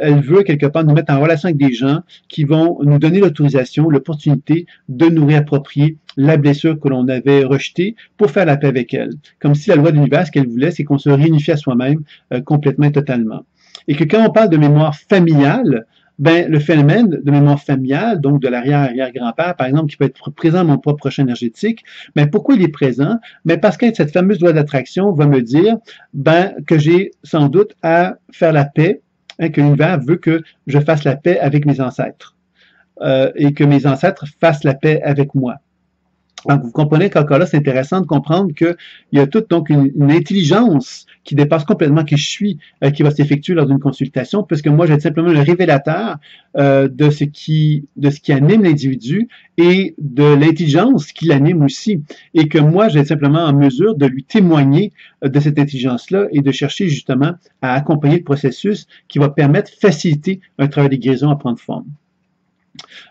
elle veut quelque part nous mettre en relation avec des gens qui vont nous donner l'autorisation, l'opportunité de nous réapproprier la blessure que l'on avait rejetée pour faire la paix avec elle. Comme si la loi de l'univers, ce qu'elle voulait, c'est qu'on se réunifie à soi-même complètement et totalement. Et que quand on parle de mémoire familiale, ben, le phénomène de mémoire familiale, donc de l'arrière-arrière-grand-père, par exemple, qui peut être présent dans mon propre champ énergétique, ben, pourquoi il est présent? Ben, parce que cette fameuse loi d'attraction va me dire, ben, que j'ai sans doute à faire la paix, que l'univers veut que je fasse la paix avec mes ancêtres et que mes ancêtres fassent la paix avec moi. Donc, vous comprenez qu'encore là, c'est intéressant de comprendre qu'il y a toute donc une intelligence qui dépasse complètement qui je suis, qui va s'effectuer lors d'une consultation, puisque moi, je vais être simplement le révélateur de ce qui anime l'individu et de l'intelligence qui l'anime aussi. Et que moi, je vais être simplement en mesure de lui témoigner de cette intelligence-là et de chercher justement à accompagner le processus qui va permettre de faciliter un travail de guérison à prendre forme.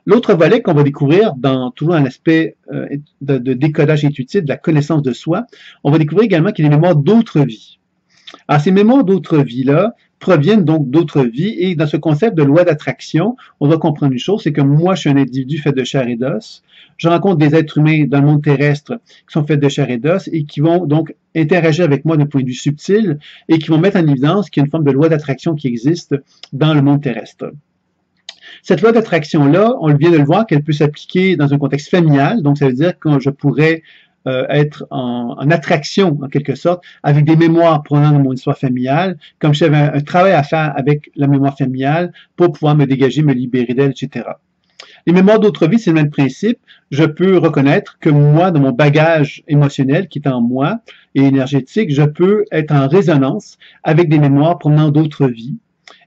L'autre volet qu'on va découvrir dans toujours un aspect de décodage intuitif, de la connaissance de soi, on va découvrir également qu'il y a des mémoires d'autres vies. Alors, ces mémoires d'autres vies-là proviennent donc d'autres vies et dans ce concept de loi d'attraction, on doit comprendre une chose, c'est que moi, je suis un individu fait de chair et d'os. Je rencontre des êtres humains dans le monde terrestre qui sont faits de chair et d'os et qui vont donc interagir avec moi d'un point de vue subtil et qui vont mettre en évidence qu'il y a une forme de loi d'attraction qui existe dans le monde terrestre. Cette loi d'attraction-là, on vient de le voir qu'elle peut s'appliquer dans un contexte familial, donc ça veut dire que je pourrais être en attraction, en quelque sorte, avec des mémoires provenant de mon histoire familiale, comme si j'avais un travail à faire avec la mémoire familiale pour pouvoir me dégager, me libérer d'elle, etc. Les mémoires d'autres vies, c'est le même principe. Je peux reconnaître que moi, dans mon bagage émotionnel qui est en moi et énergétique, je peux être en résonance avec des mémoires provenant d'autres vies.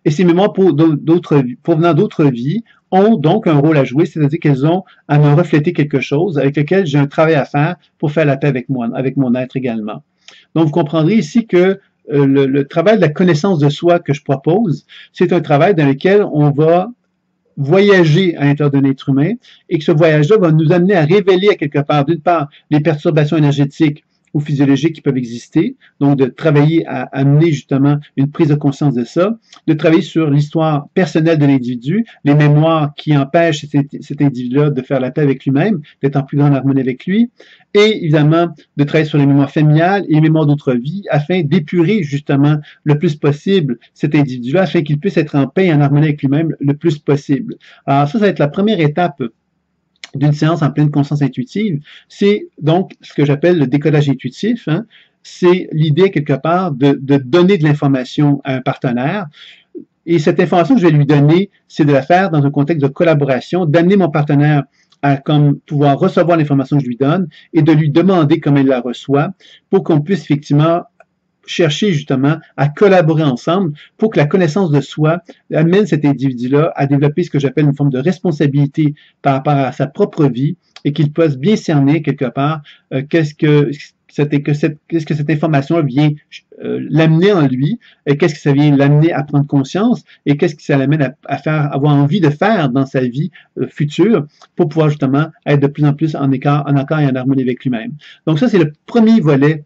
Et ces mémoires provenant d'autres vies ont donc un rôle à jouer, c'est-à-dire qu'elles ont à me refléter quelque chose avec lequel j'ai un travail à faire pour faire la paix avec moi, avec mon être également. Donc, vous comprendrez ici que le travail de la connaissance de soi que je propose, c'est un travail dans lequel on va voyager à l'intérieur d'un être humain et que ce voyage-là va nous amener à révéler à quelque part, d'une part, les perturbations énergétiques ou physiologiques qui peuvent exister, donc de travailler à amener justement une prise de conscience de ça, de travailler sur l'histoire personnelle de l'individu, les mémoires qui empêchent cet individu-là de faire la paix avec lui-même, d'être en plus grande harmonie avec lui, et évidemment de travailler sur les mémoires familiales et les mémoires d'autres vies afin d'épurer justement le plus possible cet individu-là afin qu'il puisse être en paix et en harmonie avec lui-même le plus possible. Alors ça va être la première étape d'une séance en pleine conscience intuitive, c'est donc ce que j'appelle le décodage intuitif. Hein. C'est l'idée, quelque part, de donner de l'information à un partenaire. Et cette information que je vais lui donner, c'est de la faire dans un contexte de collaboration, d'amener mon partenaire à comme pouvoir recevoir l'information que je lui donne et de lui demander comment il la reçoit pour qu'on puisse effectivement chercher justement à collaborer ensemble pour que la connaissance de soi amène cet individu-là à développer ce que j'appelle une forme de responsabilité par rapport à sa propre vie et qu'il puisse bien cerner quelque part qu'est-ce que cette information vient l'amener en lui et qu'est-ce que ça vient l'amener à prendre conscience et qu'est-ce que ça l'amène à faire, avoir envie de faire dans sa vie future pour pouvoir justement être de plus en plus en accord et en harmonie avec lui-même. Donc ça, c'est le premier volet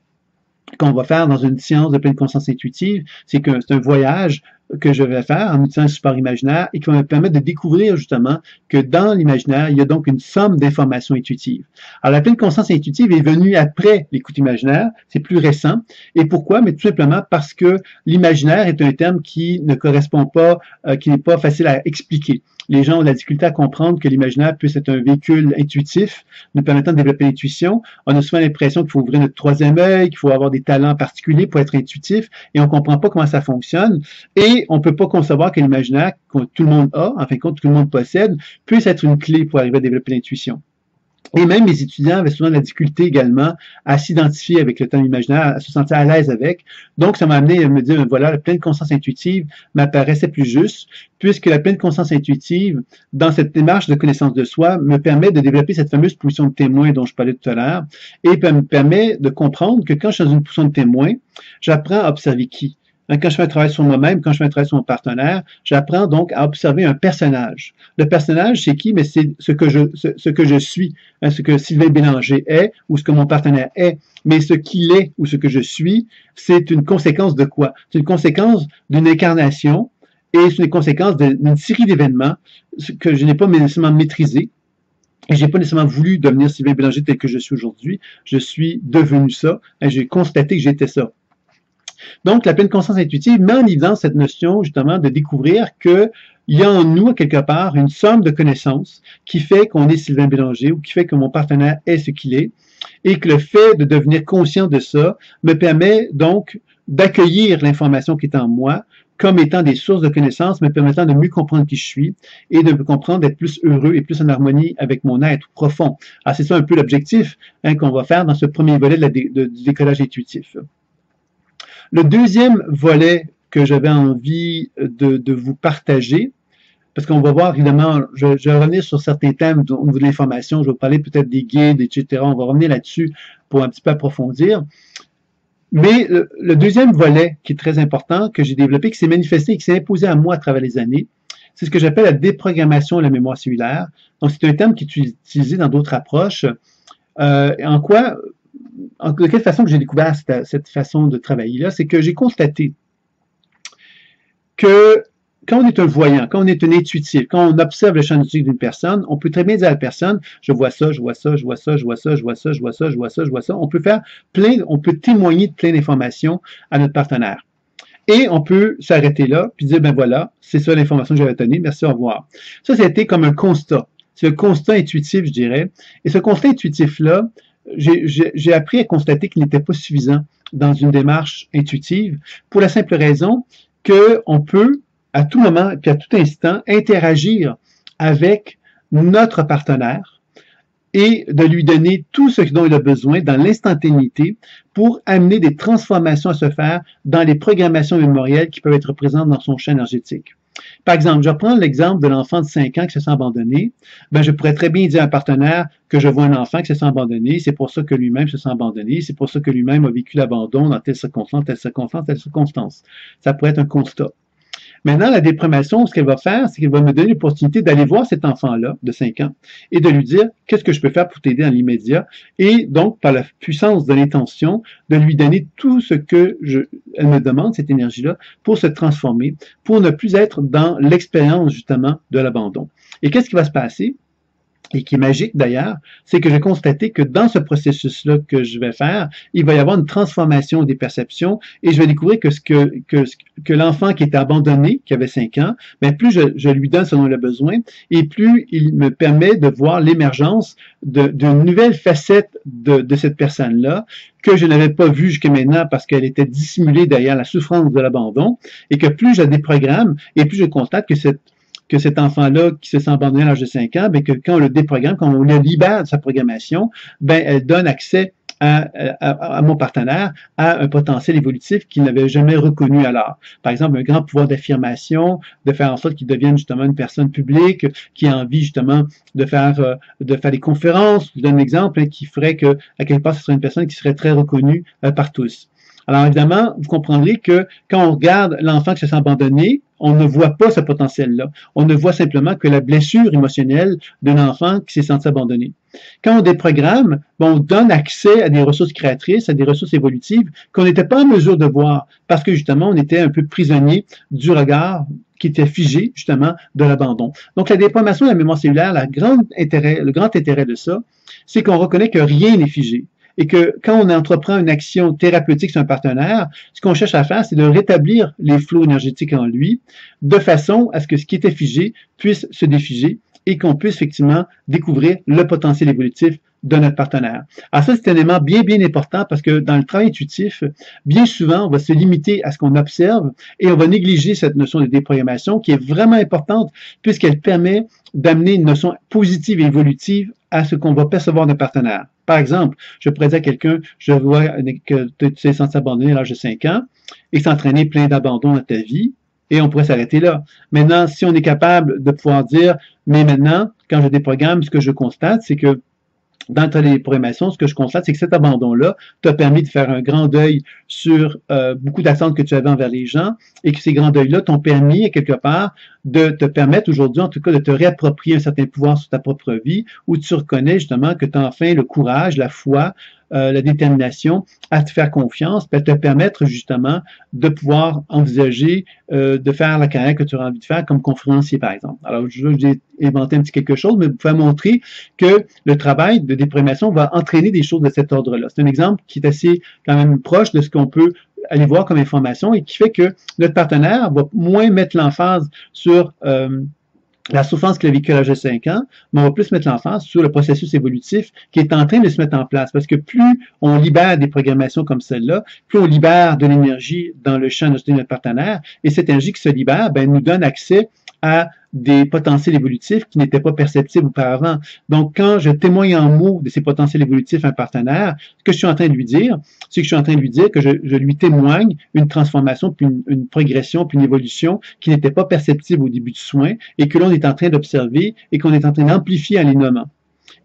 qu'on va faire dans une séance de pleine conscience intuitive, c'est un voyage que je vais faire en utilisant un support imaginaire et qui va me permettre de découvrir justement que dans l'imaginaire, il y a donc une somme d'informations intuitives. Alors, la pleine conscience intuitive est venue après l'écoute imaginaire, c'est plus récent. Et pourquoi? Mais tout simplement parce que l'imaginaire est un terme qui ne correspond pas, qui n'est pas facile à expliquer. Les gens ont de la difficulté à comprendre que l'imaginaire puisse être un véhicule intuitif, nous permettant de développer l'intuition. On a souvent l'impression qu'il faut ouvrir notre troisième œil, qu'il faut avoir des talents particuliers pour être intuitif, et on ne comprend pas comment ça fonctionne. Et on ne peut pas concevoir que l'imaginaire, que tout le monde a, en fin de compte, tout le monde possède, puisse être une clé pour arriver à développer l'intuition. Et même mes étudiants avaient souvent de la difficulté également à s'identifier avec le thème imaginaire, à se sentir à l'aise avec. Donc, ça m'a amené à me dire, voilà, la pleine conscience intuitive m'apparaissait plus juste, puisque la pleine conscience intuitive, dans cette démarche de connaissance de soi, me permet de développer cette fameuse position de témoin dont je parlais tout à l'heure, et me permet de comprendre que quand je suis dans une position de témoin, j'apprends à observer qui? Quand je fais un travail sur moi-même, quand je fais un travail sur mon partenaire, j'apprends donc à observer un personnage. Le personnage, c'est qui? Mais c'est ce que je suis, hein, ce que Sylvain Bélanger est ou ce que mon partenaire est. Mais ce qu'il est ou ce que je suis, c'est une conséquence de quoi? C'est une conséquence d'une incarnation et c'est une conséquence d'une série d'événements que je n'ai pas nécessairement maîtrisé. Et j'ai pas nécessairement voulu devenir Sylvain Bélanger tel que je suis aujourd'hui. Je suis devenu ça et j'ai constaté que j'étais ça. Donc, la pleine conscience intuitive met en évidence cette notion, justement, de découvrir qu'il y a en nous, quelque part, une somme de connaissances qui fait qu'on est Sylvain Bélanger ou qui fait que mon partenaire est ce qu'il est, et que le fait de devenir conscient de ça me permet donc d'accueillir l'information qui est en moi comme étant des sources de connaissances me permettant de mieux comprendre qui je suis et de me comprendre, d'être plus heureux et plus en harmonie avec mon être profond. Alors, c'est ça un peu l'objectif qu'on va faire dans ce premier volet du décollage intuitif. Le deuxième volet que j'avais envie de vous partager, parce qu'on va voir, évidemment, je vais revenir sur certains thèmes au niveau de l'information, je vais parler peut-être des guides, etc. On va revenir là-dessus pour un petit peu approfondir. Mais le deuxième volet qui est très important, que j'ai développé, qui s'est manifesté et qui s'est imposé à moi à travers les années, c'est ce que j'appelle la déprogrammation de la mémoire cellulaire. Donc, c'est un terme qui est utilisé dans d'autres approches. De quelle façon que j'ai découvert cette façon de travailler-là, c'est que j'ai constaté que quand on est un voyant, quand on est un intuitif, quand on observe le champ intuitif d'une personne, on peut très bien dire à la personne, je vois ça, je vois ça, je vois ça, je vois ça, je vois ça, je vois ça, je vois ça, je vois ça. On peut témoigner de plein d'informations à notre partenaire. Et on peut s'arrêter là, puis dire, ben voilà, c'est ça l'information que j'avais donnée, merci, au revoir. Ça a été comme un constat. C'est un constat intuitif, je dirais. Et ce constat intuitif-là, j'ai appris à constater qu'il n'était pas suffisant dans une démarche intuitive pour la simple raison qu'on peut, à tout moment et à tout instant, interagir avec notre partenaire et de lui donner tout ce dont il a besoin dans l'instantanéité pour amener des transformations à se faire dans les programmations mémorielles qui peuvent être présentes dans son champ énergétique. Par exemple, je reprends l'exemple de l'enfant de 5 ans qui se sent abandonné. Ben, je pourrais très bien dire à un partenaire que je vois un enfant qui se sent abandonné, c'est pour ça que lui-même se sent abandonné, c'est pour ça que lui-même a vécu l'abandon dans telle circonstance, telle circonstance, telle circonstance. Ça pourrait être un constat. Maintenant, la déprogrammation, ce qu'elle va faire, c'est qu'elle va me donner l'opportunité d'aller voir cet enfant-là de 5 ans et de lui dire qu'est-ce que je peux faire pour t'aider dans l'immédiat et donc, par la puissance de l'intention, de lui donner tout ce que elle me demande, cette énergie-là, pour se transformer, pour ne plus être dans l'expérience justement de l'abandon. Et qu'est-ce qui va se passer? Et qui est magique d'ailleurs, c'est que j'ai constaté que dans ce processus-là que je vais faire, il va y avoir une transformation des perceptions et je vais découvrir que l'enfant qui était abandonné, qui avait 5 ans, bien, plus je lui donne ce dont il a besoin et plus il me permet de voir l'émergence d'une nouvelle facette de cette personne-là que je n'avais pas vue jusqu'à maintenant parce qu'elle était dissimulée derrière la souffrance de l'abandon et que plus je la déprogramme et plus je constate que cet enfant-là qui se sent abandonné à l'âge de 5 ans, bien que quand on le déprogramme, quand on le libère de sa programmation, ben elle donne accès à mon partenaire à un potentiel évolutif qu'il n'avait jamais reconnu alors. Par exemple, un grand pouvoir d'affirmation, de faire en sorte qu'il devienne justement une personne publique, qui a envie justement de faire des conférences. Je donne un exemple qui ferait que, à quelque part, ce serait une personne qui serait très reconnue par tous. Alors évidemment, vous comprendrez que quand on regarde l'enfant qui se sent abandonné, on ne voit pas ce potentiel-là. On ne voit simplement que la blessure émotionnelle d'un enfant qui s'est senti abandonné. Quand on déprogramme, on donne accès à des ressources créatrices, à des ressources évolutives qu'on n'était pas en mesure de voir parce que justement, on était un peu prisonnier du regard qui était figé justement de l'abandon. Donc la déprogrammation de la mémoire cellulaire, le grand intérêt de ça, c'est qu'on reconnaît que rien n'est figé. Et que quand on entreprend une action thérapeutique sur un partenaire, ce qu'on cherche à faire, c'est de rétablir les flots énergétiques en lui, de façon à ce que ce qui était figé puisse se défiger et qu'on puisse effectivement découvrir le potentiel évolutif de notre partenaire. Alors ça, c'est un élément bien, bien important parce que dans le travail intuitif, bien souvent, on va se limiter à ce qu'on observe et on va négliger cette notion de déprogrammation qui est vraiment importante puisqu'elle permet d'amener une notion positive et évolutive à ce qu'on va percevoir d'un partenaire. Par exemple, je pourrais dire à quelqu'un, je vois que tu es censé abandonner à l'âge de 5 ans et s'entraîner plein d'abandon dans ta vie, et on pourrait s'arrêter là. Maintenant, si on est capable de pouvoir dire, mais maintenant, quand je déprogramme, ce que je constate, c'est que dans ta déprogrammation, ce que je constate, c'est que cet abandon-là t'a permis de faire un grand deuil sur beaucoup d'attentes que tu avais envers les gens et que ces grands deuils-là t'ont permis, quelque part, de te permettre aujourd'hui, en tout cas, de te réapproprier un certain pouvoir sur ta propre vie où tu reconnais justement que tu as enfin le courage, la foi, la détermination à te faire confiance, à te permettre justement de pouvoir envisager de faire la carrière que tu auras envie de faire comme conférencier, par exemple. Alors, j'ai inventé un petit quelque chose, mais pour montrer que le travail de déprogrammation va entraîner des choses de cet ordre-là. C'est un exemple qui est assez quand même proche de ce qu'on peut aller voir comme information et qui fait que notre partenaire va moins mettre l'emphase sur la souffrance qu'il a vécue à l'âge de 5 ans, mais on va plus mettre l'emphase sur le processus évolutif qui est en train de se mettre en place. Parce que plus on libère des programmations comme celle-là, plus on libère de l'énergie dans le champ de notre partenaire, et cette énergie qui se libère, ben, nous donne accès à des potentiels évolutifs qui n'étaient pas perceptibles auparavant. Donc, quand je témoigne en mots de ces potentiels évolutifs à un partenaire, ce que je suis en train de lui dire, c'est que je suis en train de lui dire que je lui témoigne une transformation, puis une progression, puis une évolution qui n'était pas perceptible au début du soin et que l'on est en train d'observer et qu'on est en train d'amplifier en les nommant.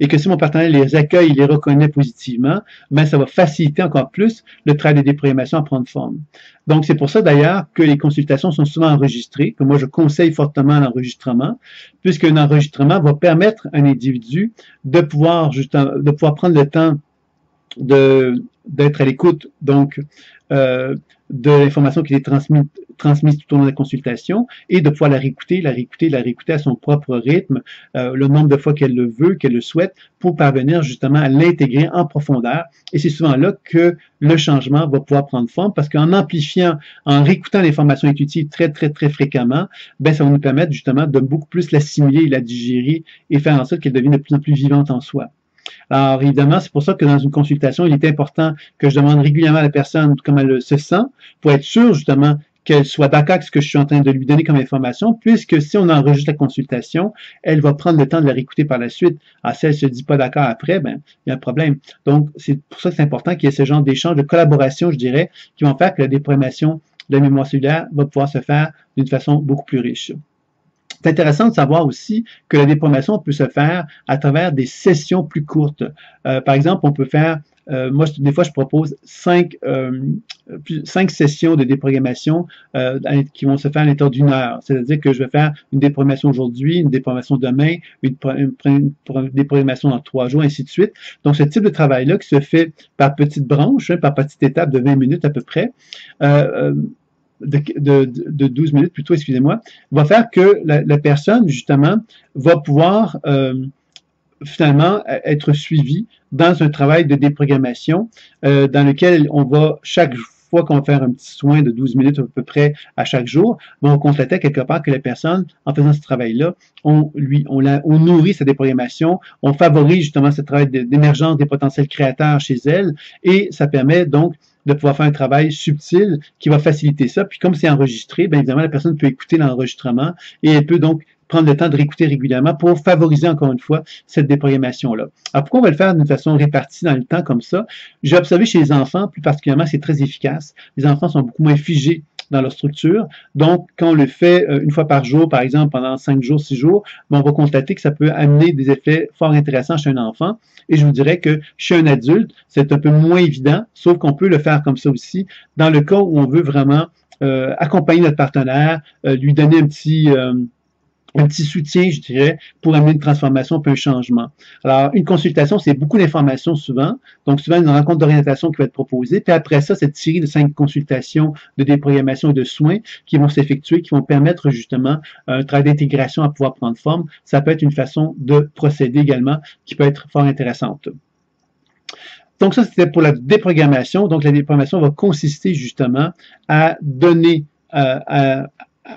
Et que si mon partenaire les accueille, il les reconnaît positivement, ben ça va faciliter encore plus le travail de déprogrammation à prendre forme. Donc, c'est pour ça d'ailleurs que les consultations sont souvent enregistrées, que moi je conseille fortement l'enregistrement, puisqu'un enregistrement va permettre à un individu de pouvoir prendre le temps d'être à l'écoute, donc de l'information qui est transmise tout au long de la consultation et de pouvoir la réécouter à son propre rythme, le nombre de fois qu'elle le veut, qu'elle le souhaite, pour parvenir justement à l'intégrer en profondeur. Et c'est souvent là que le changement va pouvoir prendre forme parce qu'en amplifiant, en réécoutant l'information intuitive très, très, très fréquemment, ben, ça va nous permettre justement de beaucoup plus l'assimiler, la digérer et faire en sorte qu'elle devienne de plus en plus vivante en soi. Alors, évidemment, c'est pour ça que dans une consultation, il est important que je demande régulièrement à la personne comment elle se sent pour être sûr, justement, qu'elle soit d'accord avec ce que je suis en train de lui donner comme information, puisque si on enregistre la consultation, elle va prendre le temps de la réécouter par la suite. Alors, si elle se dit pas d'accord après, ben, il y a un problème. Donc, c'est pour ça que c'est important qu'il y ait ce genre d'échange, de collaboration, je dirais, qui vont faire que la déprogrammation de la mémoire cellulaire va pouvoir se faire d'une façon beaucoup plus riche. C'est intéressant de savoir aussi que la déprogrammation peut se faire à travers des sessions plus courtes. Par exemple, on peut faire, moi, des fois, je propose 5 sessions de déprogrammation qui vont se faire à l'intérieur d'une heure. C'est-à-dire que je vais faire une déprogrammation aujourd'hui, une déprogrammation demain, une déprogrammation dans 3 jours, ainsi de suite. Donc, ce type de travail-là qui se fait par petites branches, par petites étapes de 20 minutes à peu près, de 12 minutes plutôt, excusez-moi, va faire que la personne, justement, va pouvoir finalement être suivie dans un travail de déprogrammation dans lequel on va, chaque fois qu'on va faire un petit soin de 12 minutes à peu près à chaque jour, on va constater quelque part que la personne, en faisant ce travail-là, on nourrit sa déprogrammation, on favorise justement ce travail d'émergence des potentiels créateurs chez elle et ça permet donc de pouvoir faire un travail subtil qui va faciliter ça. Puis comme c'est enregistré, bien évidemment, la personne peut écouter l'enregistrement et elle peut donc prendre le temps de réécouter régulièrement pour favoriser encore une fois cette déprogrammation-là. Alors pourquoi on va le faire d'une façon répartie dans le temps comme ça? J'ai observé chez les enfants, plus particulièrement, c'est très efficace. Les enfants sont beaucoup moins figés dans leur structure. Donc, quand on le fait une fois par jour, par exemple, pendant 5 jours, 6 jours, on va constater que ça peut amener des effets fort intéressants chez un enfant. Et je vous dirais que chez un adulte, c'est un peu moins évident, sauf qu'on peut le faire comme ça aussi, dans le cas où on veut vraiment accompagner notre partenaire, lui donner un petit soutien, je dirais, pour amener une transformation puis un changement. Alors, une consultation, c'est beaucoup d'informations souvent. Donc, souvent, une rencontre d'orientation qui va être proposée. Puis après ça, cette série de 5 consultations de déprogrammation et de soins qui vont s'effectuer, qui vont permettre justement un travail d'intégration à pouvoir prendre forme. Ça peut être une façon de procéder également qui peut être fort intéressante. Donc, ça, c'était pour la déprogrammation. Donc, la déprogrammation va consister justement à donner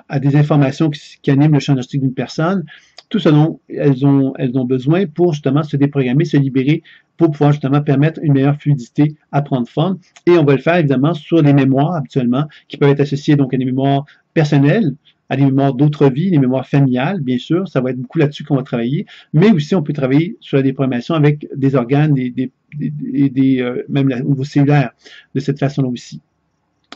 à des informations qui animent le champ diagnostique d'une personne tout ce dont elles ont besoin pour justement se déprogrammer, se libérer, pour pouvoir justement permettre une meilleure fluidité à prendre forme. Et on va le faire évidemment sur les mémoires habituellement, qui peuvent être associées donc à des mémoires personnelles, à des mémoires d'autres vies, des mémoires familiales, bien sûr, ça va être beaucoup là-dessus qu'on va travailler, mais aussi on peut travailler sur la déprogrammation avec des organes, même au niveau cellulaire, de cette façon-là aussi.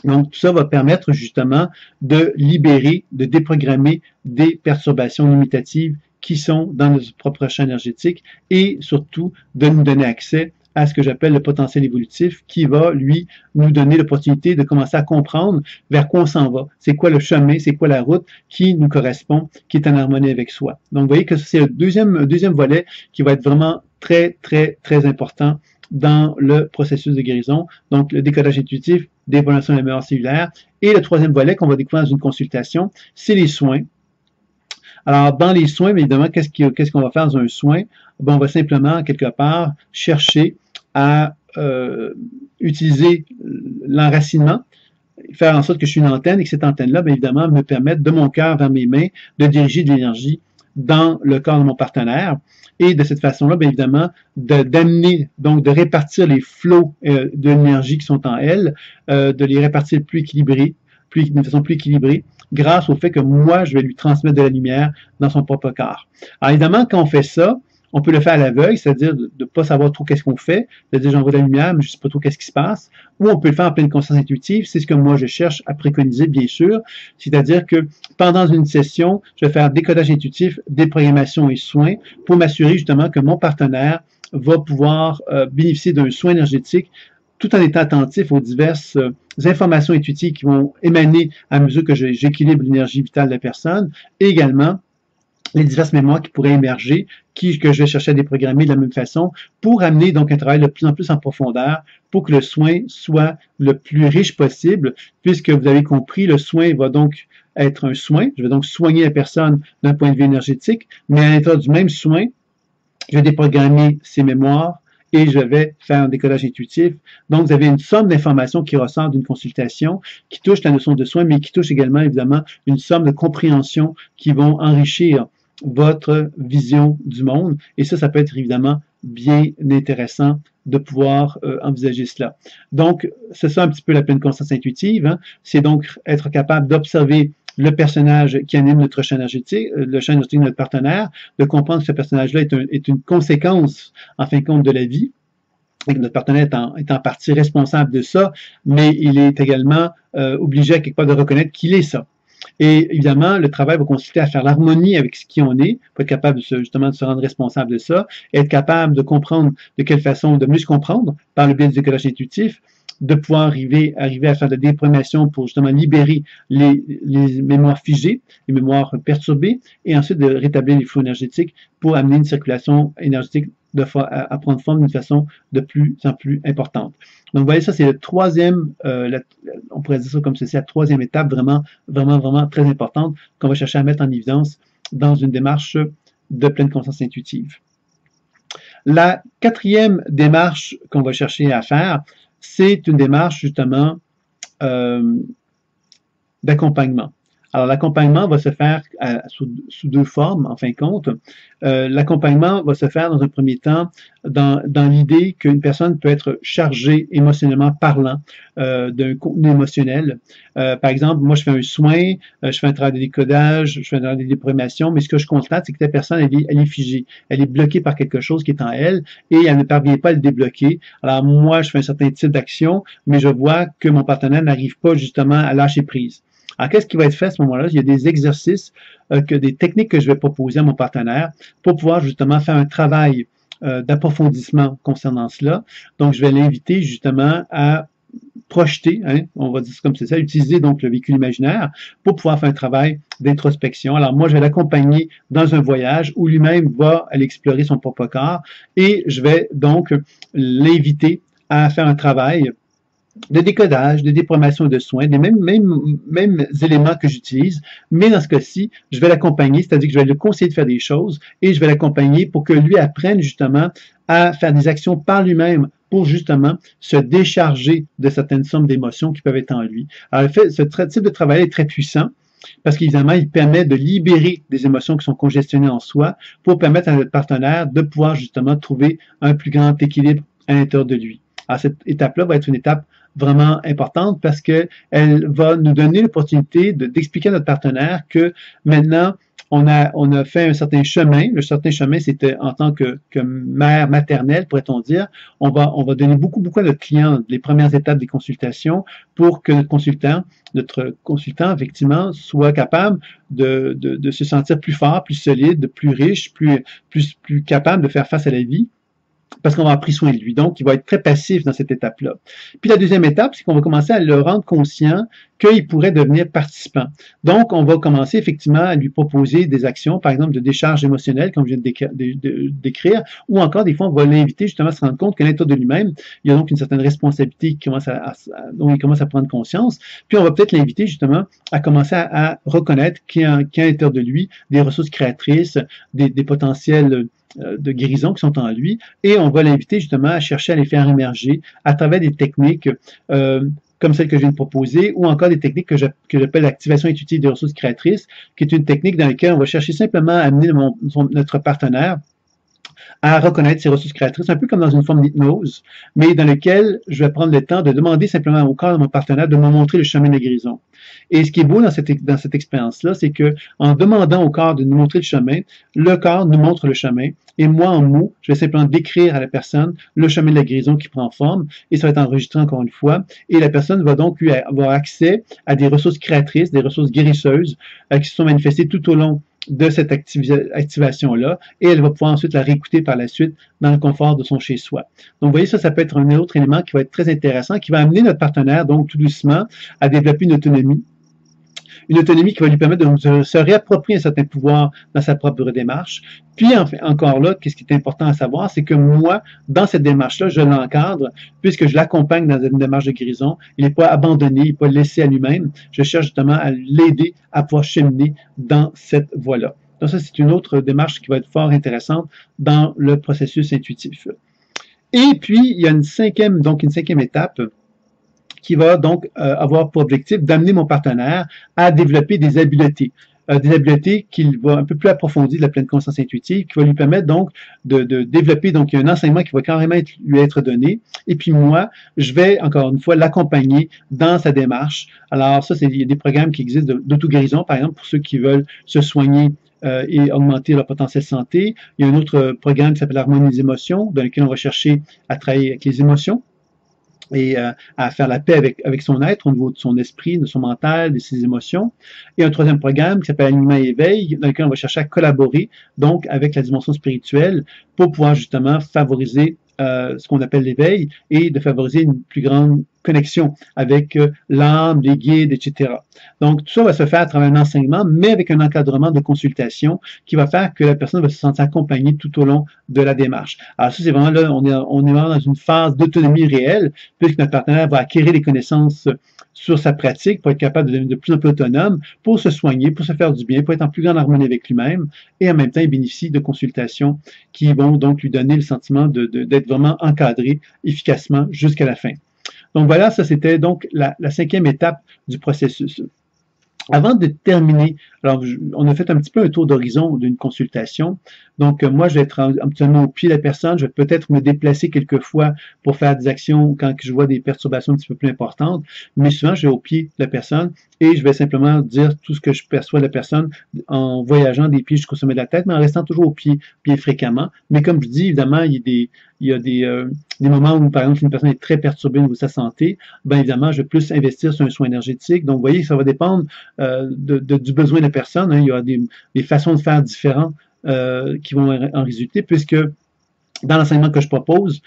Donc, tout ça va permettre justement de libérer, de déprogrammer des perturbations limitatives qui sont dans notre propre champ énergétique et surtout de nous donner accès à ce que j'appelle le potentiel évolutif qui va, lui, nous donner l'opportunité de commencer à comprendre vers quoi on s'en va. C'est quoi le chemin, c'est quoi la route qui nous correspond, qui est en harmonie avec soi. Donc, vous voyez que c'est le deuxième volet qui va être vraiment très, très, très important dans le processus de guérison. Donc, le décodage intuitif, d'évaluation de la mémoire cellulaire. Et le troisième volet qu'on va découvrir dans une consultation, c'est les soins. Alors, dans les soins, évidemment, qu'est-ce qu'on va faire dans un soin? Ben, on va simplement, quelque part, chercher à utiliser l'enracinement, faire en sorte que je suis une antenne et que cette antenne-là, bien évidemment, me permette de mon cœur vers mes mains de diriger de l'énergie dans le corps de mon partenaire. Et de cette façon-là, bien évidemment, d'amener, donc de répartir les flots de l'énergie qui sont en elle, de les répartir d'une façon plus équilibrée, grâce au fait que moi, je vais lui transmettre de la lumière dans son propre corps. Alors évidemment, quand on fait ça, on peut le faire à l'aveugle, c'est-à-dire de ne pas savoir trop qu'est-ce qu'on fait, c'est-à-dire j'envoie de la lumière, mais je ne sais pas trop qu'est-ce qui se passe, ou on peut le faire en pleine conscience intuitive, c'est ce que moi je cherche à préconiser, bien sûr, c'est-à-dire que pendant une session, je vais faire décodage intuitif, déprogrammation et soins, pour m'assurer justement que mon partenaire va pouvoir bénéficier d'un soin énergétique tout en étant attentif aux diverses informations intuitives qui vont émaner à mesure que j'équilibre l'énergie vitale de la personne, et également les diverses mémoires qui pourraient émerger, que je vais chercher à déprogrammer de la même façon, pour amener donc un travail de plus en plus en profondeur, pour que le soin soit le plus riche possible, puisque vous avez compris, le soin va donc être un soin, je vais donc soigner la personne d'un point de vue énergétique, mais à l'intérieur du même soin, je vais déprogrammer ses mémoires, et je vais faire un décodage intuitif. Donc, vous avez une somme d'informations qui ressort d'une consultation, qui touche la notion de soin, mais qui touche également, évidemment, une somme de compréhension qui vont enrichir votre vision du monde. Et ça peut être évidemment bien intéressant de pouvoir envisager cela. Donc, c'est ça un petit peu la pleine conscience intuitive. Hein. C'est donc être capable d'observer le personnage qui anime notre champ énergétique, le champ énergétique de notre partenaire, de comprendre que ce personnage-là est une conséquence, en fin de compte, de la vie, et que notre partenaire est en partie responsable de ça, mais il est également obligé à quelque part de reconnaître qu'il est ça. Et évidemment, le travail va consister à faire l'harmonie avec ce qui on est, pour être capable justement de se rendre responsable de ça, et être capable de comprendre de quelle façon, de mieux se comprendre par le biais du décodage intuitif, de pouvoir arriver à faire de la déprogrammation pour justement libérer les mémoires figées, les mémoires perturbées, et ensuite de rétablir les flux énergétiques pour amener une circulation énergétique à prendre forme d'une façon de plus en plus importante. Donc, vous voyez, ça, c'est le troisième, on pourrait dire ça comme ceci, la troisième étape vraiment, vraiment, vraiment très importante qu'on va chercher à mettre en évidence dans une démarche de pleine conscience intuitive. La quatrième démarche qu'on va chercher à faire, c'est une démarche justement d'accompagnement. Alors, l'accompagnement va se faire sous deux formes, en fin de compte. L'accompagnement va se faire dans un premier temps dans l'idée qu'une personne peut être chargée émotionnellement parlant d'un contenu émotionnel. Par exemple, moi, je fais un soin, je fais un travail de décodage, je fais un travail de déprogrammation, mais ce que je constate, c'est que la personne, elle est figée. Elle est bloquée par quelque chose qui est en elle et elle ne parvient pas à le débloquer. Alors, moi, je fais un certain type d'action, mais je vois que mon partenaire n'arrive pas justement à lâcher prise. Alors, qu'est-ce qui va être fait à ce moment-là? Il y a des exercices, des techniques que je vais proposer à mon partenaire pour pouvoir justement faire un travail d'approfondissement concernant cela. Donc, je vais l'inviter justement à projeter, hein, on va dire comme c'est ça, utiliser donc le véhicule imaginaire pour pouvoir faire un travail d'introspection. Alors, moi, je vais l'accompagner dans un voyage où lui-même va aller explorer son propre corps et je vais donc l'inviter à faire un travail de décodage, de déprogrammation de soins, des mêmes éléments que j'utilise, mais dans ce cas-ci, je vais l'accompagner, c'est-à-dire que je vais le conseiller de faire des choses et je vais l'accompagner pour que lui apprenne justement à faire des actions par lui-même pour justement se décharger de certaines sommes d'émotions qui peuvent être en lui. Alors, ce type de travail est très puissant parce qu'évidemment, il permet de libérer des émotions qui sont congestionnées en soi pour permettre à notre partenaire de pouvoir justement trouver un plus grand équilibre à l'intérieur de lui. Alors, cette étape-là va être une étape vraiment importante parce qu'elle va nous donner l'opportunité d'expliquer à notre partenaire que maintenant, on a fait un certain chemin. Le certain chemin, c'était en tant que mère maternelle, pourrait-on dire. On va donner beaucoup à notre client les premières étapes des consultations pour que notre consultant, effectivement, soit capable de se sentir plus fort, plus solide, plus riche, plus capable de faire face à la vie, parce qu'on va avoir pris soin de lui. Donc, il va être très passif dans cette étape-là. Puis la deuxième étape, c'est qu'on va commencer à le rendre conscient qu'il pourrait devenir participant. Donc, on va commencer effectivement à lui proposer des actions, par exemple de décharge émotionnelle, comme je viens de décrire, ou encore des fois, on va l'inviter justement à se rendre compte qu'à l'intérieur de lui-même, il y a donc une certaine responsabilité dont il commence à prendre conscience. Puis, on va peut-être l'inviter justement à commencer à reconnaître qu'il y a à l'intérieur de lui des ressources créatrices, des potentiels de guérison qui sont en lui, et on va l'inviter justement à chercher à les faire émerger à travers des techniques comme celle que je viens de proposer, ou encore des techniques que j'appelle l'activation intuitive des ressources créatrices, qui est une technique dans laquelle on va chercher simplement à amener notre partenaire à reconnaître ses ressources créatrices, un peu comme dans une forme d'hypnose, mais dans lequel je vais prendre le temps de demander simplement au corps de mon partenaire de me montrer le chemin de la guérison. Et ce qui est beau dans cette expérience-là, c'est que en demandant au corps de nous montrer le chemin, le corps nous montre le chemin, et moi, en mots, je vais simplement décrire à la personne le chemin de la guérison qui prend forme, et ça va être enregistré encore une fois, et la personne va donc lui avoir accès à des ressources créatrices, des ressources guérisseuses, qui se sont manifestées tout au long de cette activation-là, et elle va pouvoir ensuite la réécouter par la suite dans le confort de son chez-soi. Donc, vous voyez, ça peut être un autre élément qui va être très intéressant, qui va amener notre partenaire, donc tout doucement, à développer une autonomie qui va lui permettre de se réapproprier un certain pouvoir dans sa propre démarche. Puis, encore là, qu'est-ce qui est important à savoir, c'est que moi, dans cette démarche-là, je l'encadre, puisque je l'accompagne dans une démarche de guérison. Il n'est pas abandonné, il n'est pas laissé à lui-même. Je cherche justement à l'aider à pouvoir cheminer dans cette voie-là. Donc ça, c'est une autre démarche qui va être fort intéressante dans le processus intuitif. Et puis, il y a une cinquième étape qui va donc avoir pour objectif d'amener mon partenaire à développer des habiletés qu'il va un peu plus approfondir de la pleine conscience intuitive, qui va lui permettre donc de développer, donc il y a un enseignement qui va carrément lui être donné, et puis moi, je vais encore une fois l'accompagner dans sa démarche. Alors ça, il y a des programmes qui existent d'auto-guérison, par exemple, pour ceux qui veulent se soigner et augmenter leur potentiel santé. Il y a un autre programme qui s'appelle Harmonie des émotions, dans lequel on va chercher à travailler avec les émotions et à faire la paix avec son être au niveau de son esprit, de son mental, de ses émotions. Et un troisième programme qui s'appelle Alignement et éveil, dans lequel on va chercher à collaborer donc avec la dimension spirituelle pour pouvoir justement favoriser ce qu'on appelle l'éveil et de favoriser une plus grande connexion avec l'âme, les guides, etc. Donc, tout ça va se faire à travers un enseignement, mais avec un encadrement de consultation qui va faire que la personne va se sentir accompagnée tout au long de la démarche. Alors ça, c'est vraiment là, on est vraiment dans une phase d'autonomie réelle, puisque notre partenaire va acquérir des connaissances sur sa pratique pour être capable de devenir de plus en plus autonome, pour se soigner, pour se faire du bien, pour être en plus grande harmonie avec lui-même, et en même temps, il bénéficie de consultations qui vont donc lui donner le sentiment d'être vraiment encadré efficacement jusqu'à la fin. Donc voilà, ça c'était donc la cinquième étape du processus. Avant de terminer, alors on a fait un petit peu un tour d'horizon d'une consultation. Donc moi, je vais être habituellement au pied de la personne. Je vais peut-être me déplacer quelquefois pour faire des actions quand je vois des perturbations un petit peu plus importantes. Mais souvent, je vais au pied de la personne et je vais simplement dire tout ce que je perçois de la personne en voyageant des pieds jusqu'au sommet de la tête, mais en restant toujours au pied fréquemment. Mais comme je dis, évidemment, il y a des moments où, par exemple, si une personne est très perturbée au niveau de sa santé, bien évidemment, je vais plus investir sur un soin énergétique. Donc, vous voyez, ça va dépendre du besoin de la personne. Hein. Il y a des façons de faire différentes qui vont en résulter, puisque dans l'enseignement que je propose,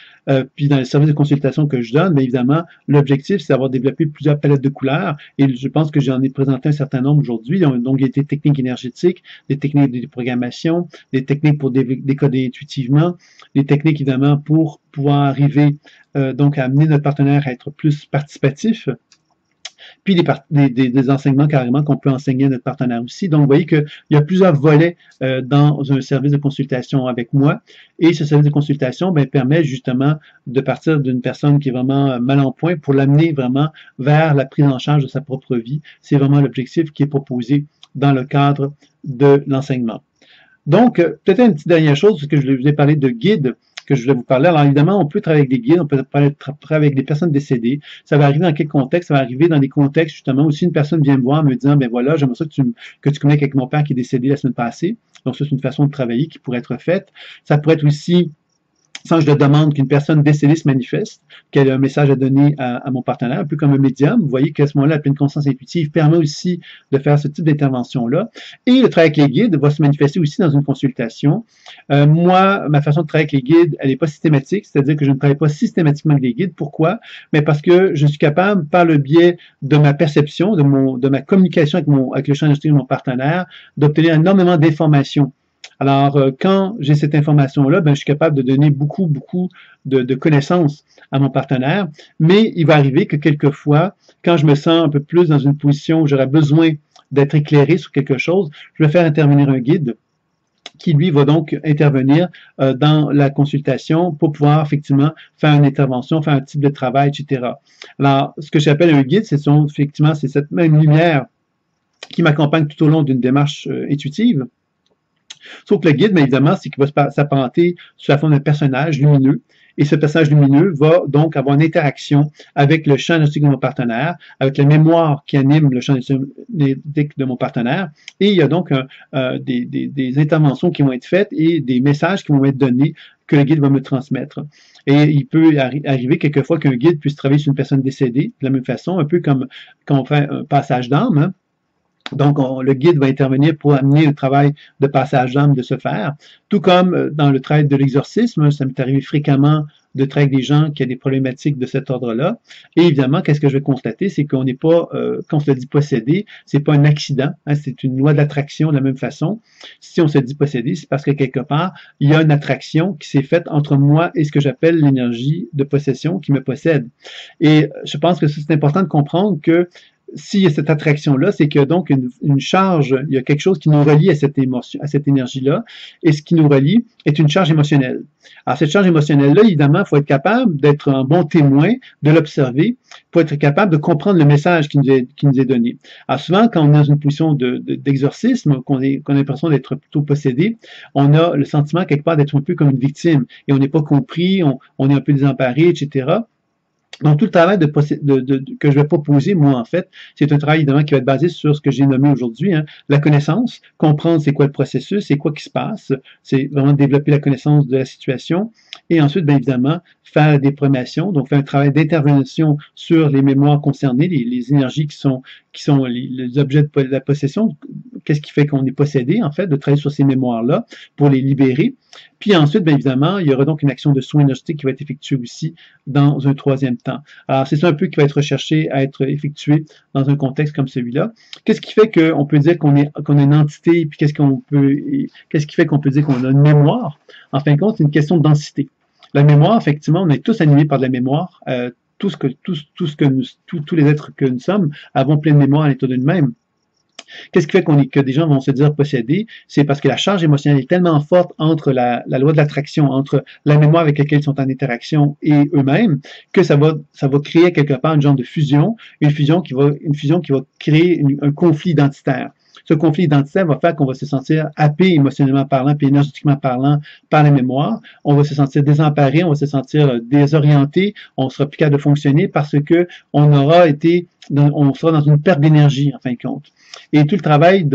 puis dans les services de consultation que je donne, bien évidemment, l'objectif, c'est d'avoir développé plusieurs palettes de couleurs, et je pense que j'en ai présenté un certain nombre aujourd'hui. Donc, il y a des techniques énergétiques, des techniques de programmation, des techniques pour décoder intuitivement, des techniques, évidemment, pour pouvoir arriver donc à amener notre partenaire à être plus participatif. puis des enseignements carrément qu'on peut enseigner à notre partenaire aussi. Donc, vous voyez qu'il y a plusieurs volets dans un service de consultation avec moi. Et ce service de consultation permet justement de partir d'une personne qui est vraiment mal en point pour l'amener vraiment vers la prise en charge de sa propre vie. C'est vraiment l'objectif qui est proposé dans le cadre de l'enseignement. Donc, peut-être une petite dernière chose, parce que je vous ai parlé de guides que je voulais vous parler. Alors, évidemment, on peut travailler avec des guides, on peut travailler avec des personnes décédées. Ça va arriver dans quel contexte? Ça va arriver dans des contextes, justement, où si une personne vient me voir me disant, ben voilà, j'aimerais ça que tu communiques avec mon père qui est décédé la semaine passée. Donc, ça, c'est une façon de travailler qui pourrait être faite. Ça pourrait être aussi sans que je demande qu'une personne décédée se manifeste, qu'elle a un message à donner à mon partenaire, un peu comme un médium. Vous voyez qu'à ce moment-là, la pleine conscience intuitive permet aussi de faire ce type d'intervention-là. Et le travail avec les guides va se manifester aussi dans une consultation. Moi, ma façon de travailler avec les guides, elle n'est pas systématique, c'est-à-dire que je ne travaille pas systématiquement avec des guides. Pourquoi? Mais parce que je suis capable, par le biais de ma perception, de ma communication avec le champ énergétique de mon partenaire, d'obtenir énormément d'informations. Alors, quand j'ai cette information-là, je suis capable de donner beaucoup de connaissances à mon partenaire, mais il va arriver que quelquefois, quand je me sens un peu plus dans une position où j'aurais besoin d'être éclairé sur quelque chose, je vais faire intervenir un guide qui, lui, va donc intervenir dans la consultation pour pouvoir, effectivement, faire une intervention, faire un type de travail, etc. Alors, ce que j'appelle un guide, c'est cette même lumière qui m'accompagne tout au long d'une démarche intuitive. Sauf que le guide, évidemment, c'est qu'il va s'apparenter sous la forme d'un personnage lumineux. Et ce personnage lumineux va donc avoir une interaction avec le champ énergétique de mon partenaire, avec la mémoire qui anime le champ énergétique de mon partenaire. Et il y a donc des interventions qui vont être faites et des messages qui vont être donnés que le guide va me transmettre. Et il peut arriver quelquefois qu'un guide puisse travailler sur une personne décédée de la même façon, un peu comme quand on fait un passage d'âme, hein. Donc, le guide va intervenir pour amener le travail de passage d'âme de se faire. Tout comme dans le travail de l'exorcisme, ça m'est arrivé fréquemment de travailler avec des gens qui ont des problématiques de cet ordre-là. Et évidemment, qu'est-ce que je vais constater, c'est qu'on n'est pas, quand on se dit possédé, c'est pas un accident, hein, c'est une loi de l'attraction de la même façon. Si on se dit possédé, c'est parce que quelque part, il y a une attraction qui s'est faite entre moi et ce que j'appelle l'énergie de possession qui me possède. Et je pense que c'est important de comprendre que s'il y a cette attraction-là, c'est qu'il y a donc une charge, il y a quelque chose qui nous relie à cette émotion, à cette énergie-là, et ce qui nous relie est une charge émotionnelle. Alors, cette charge émotionnelle-là, évidemment, il faut être capable d'être un bon témoin, de l'observer, pour être capable de comprendre le message qui nous est donné. Alors, souvent, quand on est dans une position d'exorcisme, qu'on a l'impression d'être plutôt possédé, on a le sentiment, quelque part, d'être un peu comme une victime, et on n'est pas compris, on est un peu désemparé, etc. Donc, tout le travail que je vais proposer, moi, en fait, c'est un travail, évidemment, qui va être basé sur ce que j'ai nommé aujourd'hui, hein, la connaissance, comprendre c'est quoi le processus, c'est quoi qui se passe, c'est vraiment développer la connaissance de la situation, et ensuite, bien évidemment, faire des promessions, donc faire un travail d'intervention sur les mémoires concernées, les énergies qui sont les objets de la possession, qu'est-ce qui fait qu'on est possédé, en fait, de travailler sur ces mémoires-là pour les libérer. Puis ensuite, bien évidemment, il y aura donc une action de soin énergétique qui va être effectuée aussi dans un troisième temps. Alors, c'est ça un peu qui va être recherché à être effectué dans un contexte comme celui-là. Qu'est-ce qui fait qu'on peut dire qu'on est une entité, puis qu'est-ce qui fait qu'on peut dire qu'on a une mémoire? En fin de compte, c'est une question de densité. La mémoire, effectivement, on est tous animés par de la mémoire. Tous les êtres que nous sommes avons plein de mémoire à l'intérieur de nous-mêmes. Qu'est-ce qui fait que des gens vont se dire possédés? C'est parce que la charge émotionnelle est tellement forte entre la loi de l'attraction, entre la mémoire avec laquelle ils sont en interaction et eux-mêmes, que ça va créer quelque part une genre de fusion, une fusion qui va créer un conflit identitaire. Ce conflit identitaire va faire qu'on va se sentir happé émotionnellement parlant, puis énergétiquement parlant par la mémoire. On va se sentir désemparé, on va se sentir désorienté, on sera plus capable de fonctionner parce que on sera dans une perte d'énergie, en fin de compte. Et tout le travail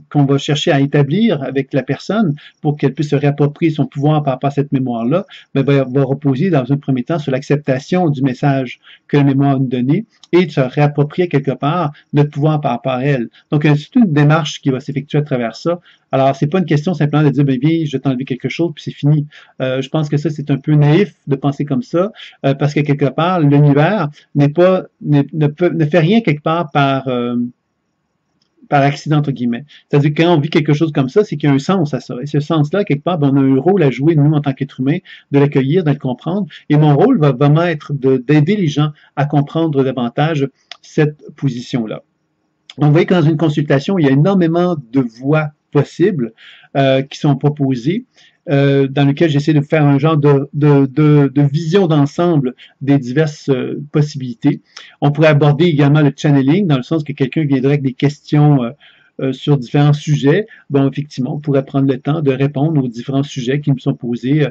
qu'on va chercher à établir avec la personne pour qu'elle puisse se réapproprier son pouvoir par rapport à cette mémoire-là, va reposer dans un premier temps sur l'acceptation du message que la mémoire nous donnait et de se réapproprier quelque part notre pouvoir par rapport à elle. Donc, c'est une démarche qui va s'effectuer à travers ça. Alors, c'est pas une question simplement de dire, viens, je vais t'enlever quelque chose, puis c'est fini. Je pense que ça, c'est un peu naïf de penser comme ça, parce que quelque part, l'univers ne fait rien quelque part par par accident, entre guillemets. C'est-à-dire que quand on vit quelque chose comme ça, c'est qu'il y a un sens à ça. Et ce sens-là, quelque part, ben, on a un rôle à jouer, nous, en tant qu'être humain, de l'accueillir, de le comprendre. Et mon rôle va vraiment être d'aider les gens à comprendre davantage cette position-là. Donc, vous voyez que dans une consultation, il y a énormément de voies possibles qui sont proposées, dans lesquelles j'essaie de faire un genre de vision d'ensemble des diverses possibilités. On pourrait aborder également le channeling, dans le sens que quelqu'un viendrait avec des questions sur différents sujets. Bon, effectivement, on pourrait prendre le temps de répondre aux différents sujets qui me sont posés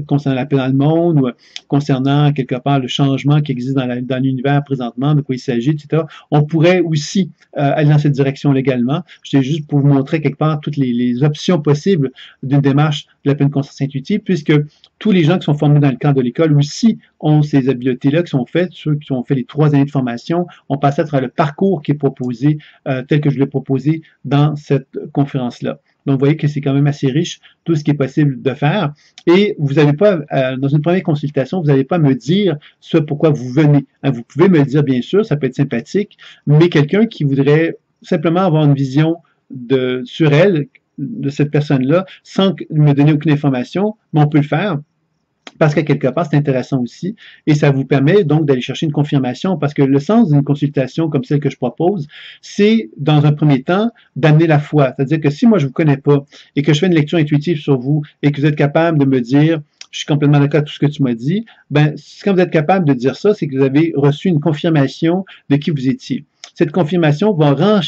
concernant la paix dans le monde ou concernant quelque part le changement qui existe dans l'univers présentement, de quoi il s'agit, etc. On pourrait aussi aller dans cette direction légalement. J'étais juste pour vous montrer quelque part toutes les options possibles d'une démarche de la pleine conscience intuitive, puisque tous les gens qui sont formés dans le cadre de l'école aussi ont ces habiletés-là qui sont faites. Ceux qui ont fait les 3 années de formation ont passé à travers le parcours qui est proposé, tel que je l'ai proposé dans cette conférence-là. Donc, vous voyez que c'est quand même assez riche, tout ce qui est possible de faire. Et vous n'avez pas, dans une première consultation, vous n'allez pas me dire ce pourquoi vous venez. Vous pouvez me le dire, bien sûr, ça peut être sympathique, mais quelqu'un qui voudrait simplement avoir une vision sur elle, de cette personne-là, sans me donner aucune information, mais on peut le faire. Parce qu'à quelque part, c'est intéressant aussi, et ça vous permet donc d'aller chercher une confirmation, parce que le sens d'une consultation comme celle que je propose, c'est, dans un premier temps, d'amener la foi. C'est-à-dire que si moi je vous connais pas, et que je fais une lecture intuitive sur vous, et que vous êtes capable de me dire, je suis complètement d'accord avec tout ce que tu m'as dit, ben, quand vous êtes capable de dire ça, c'est que vous avez reçu une confirmation de qui vous étiez. Cette confirmation va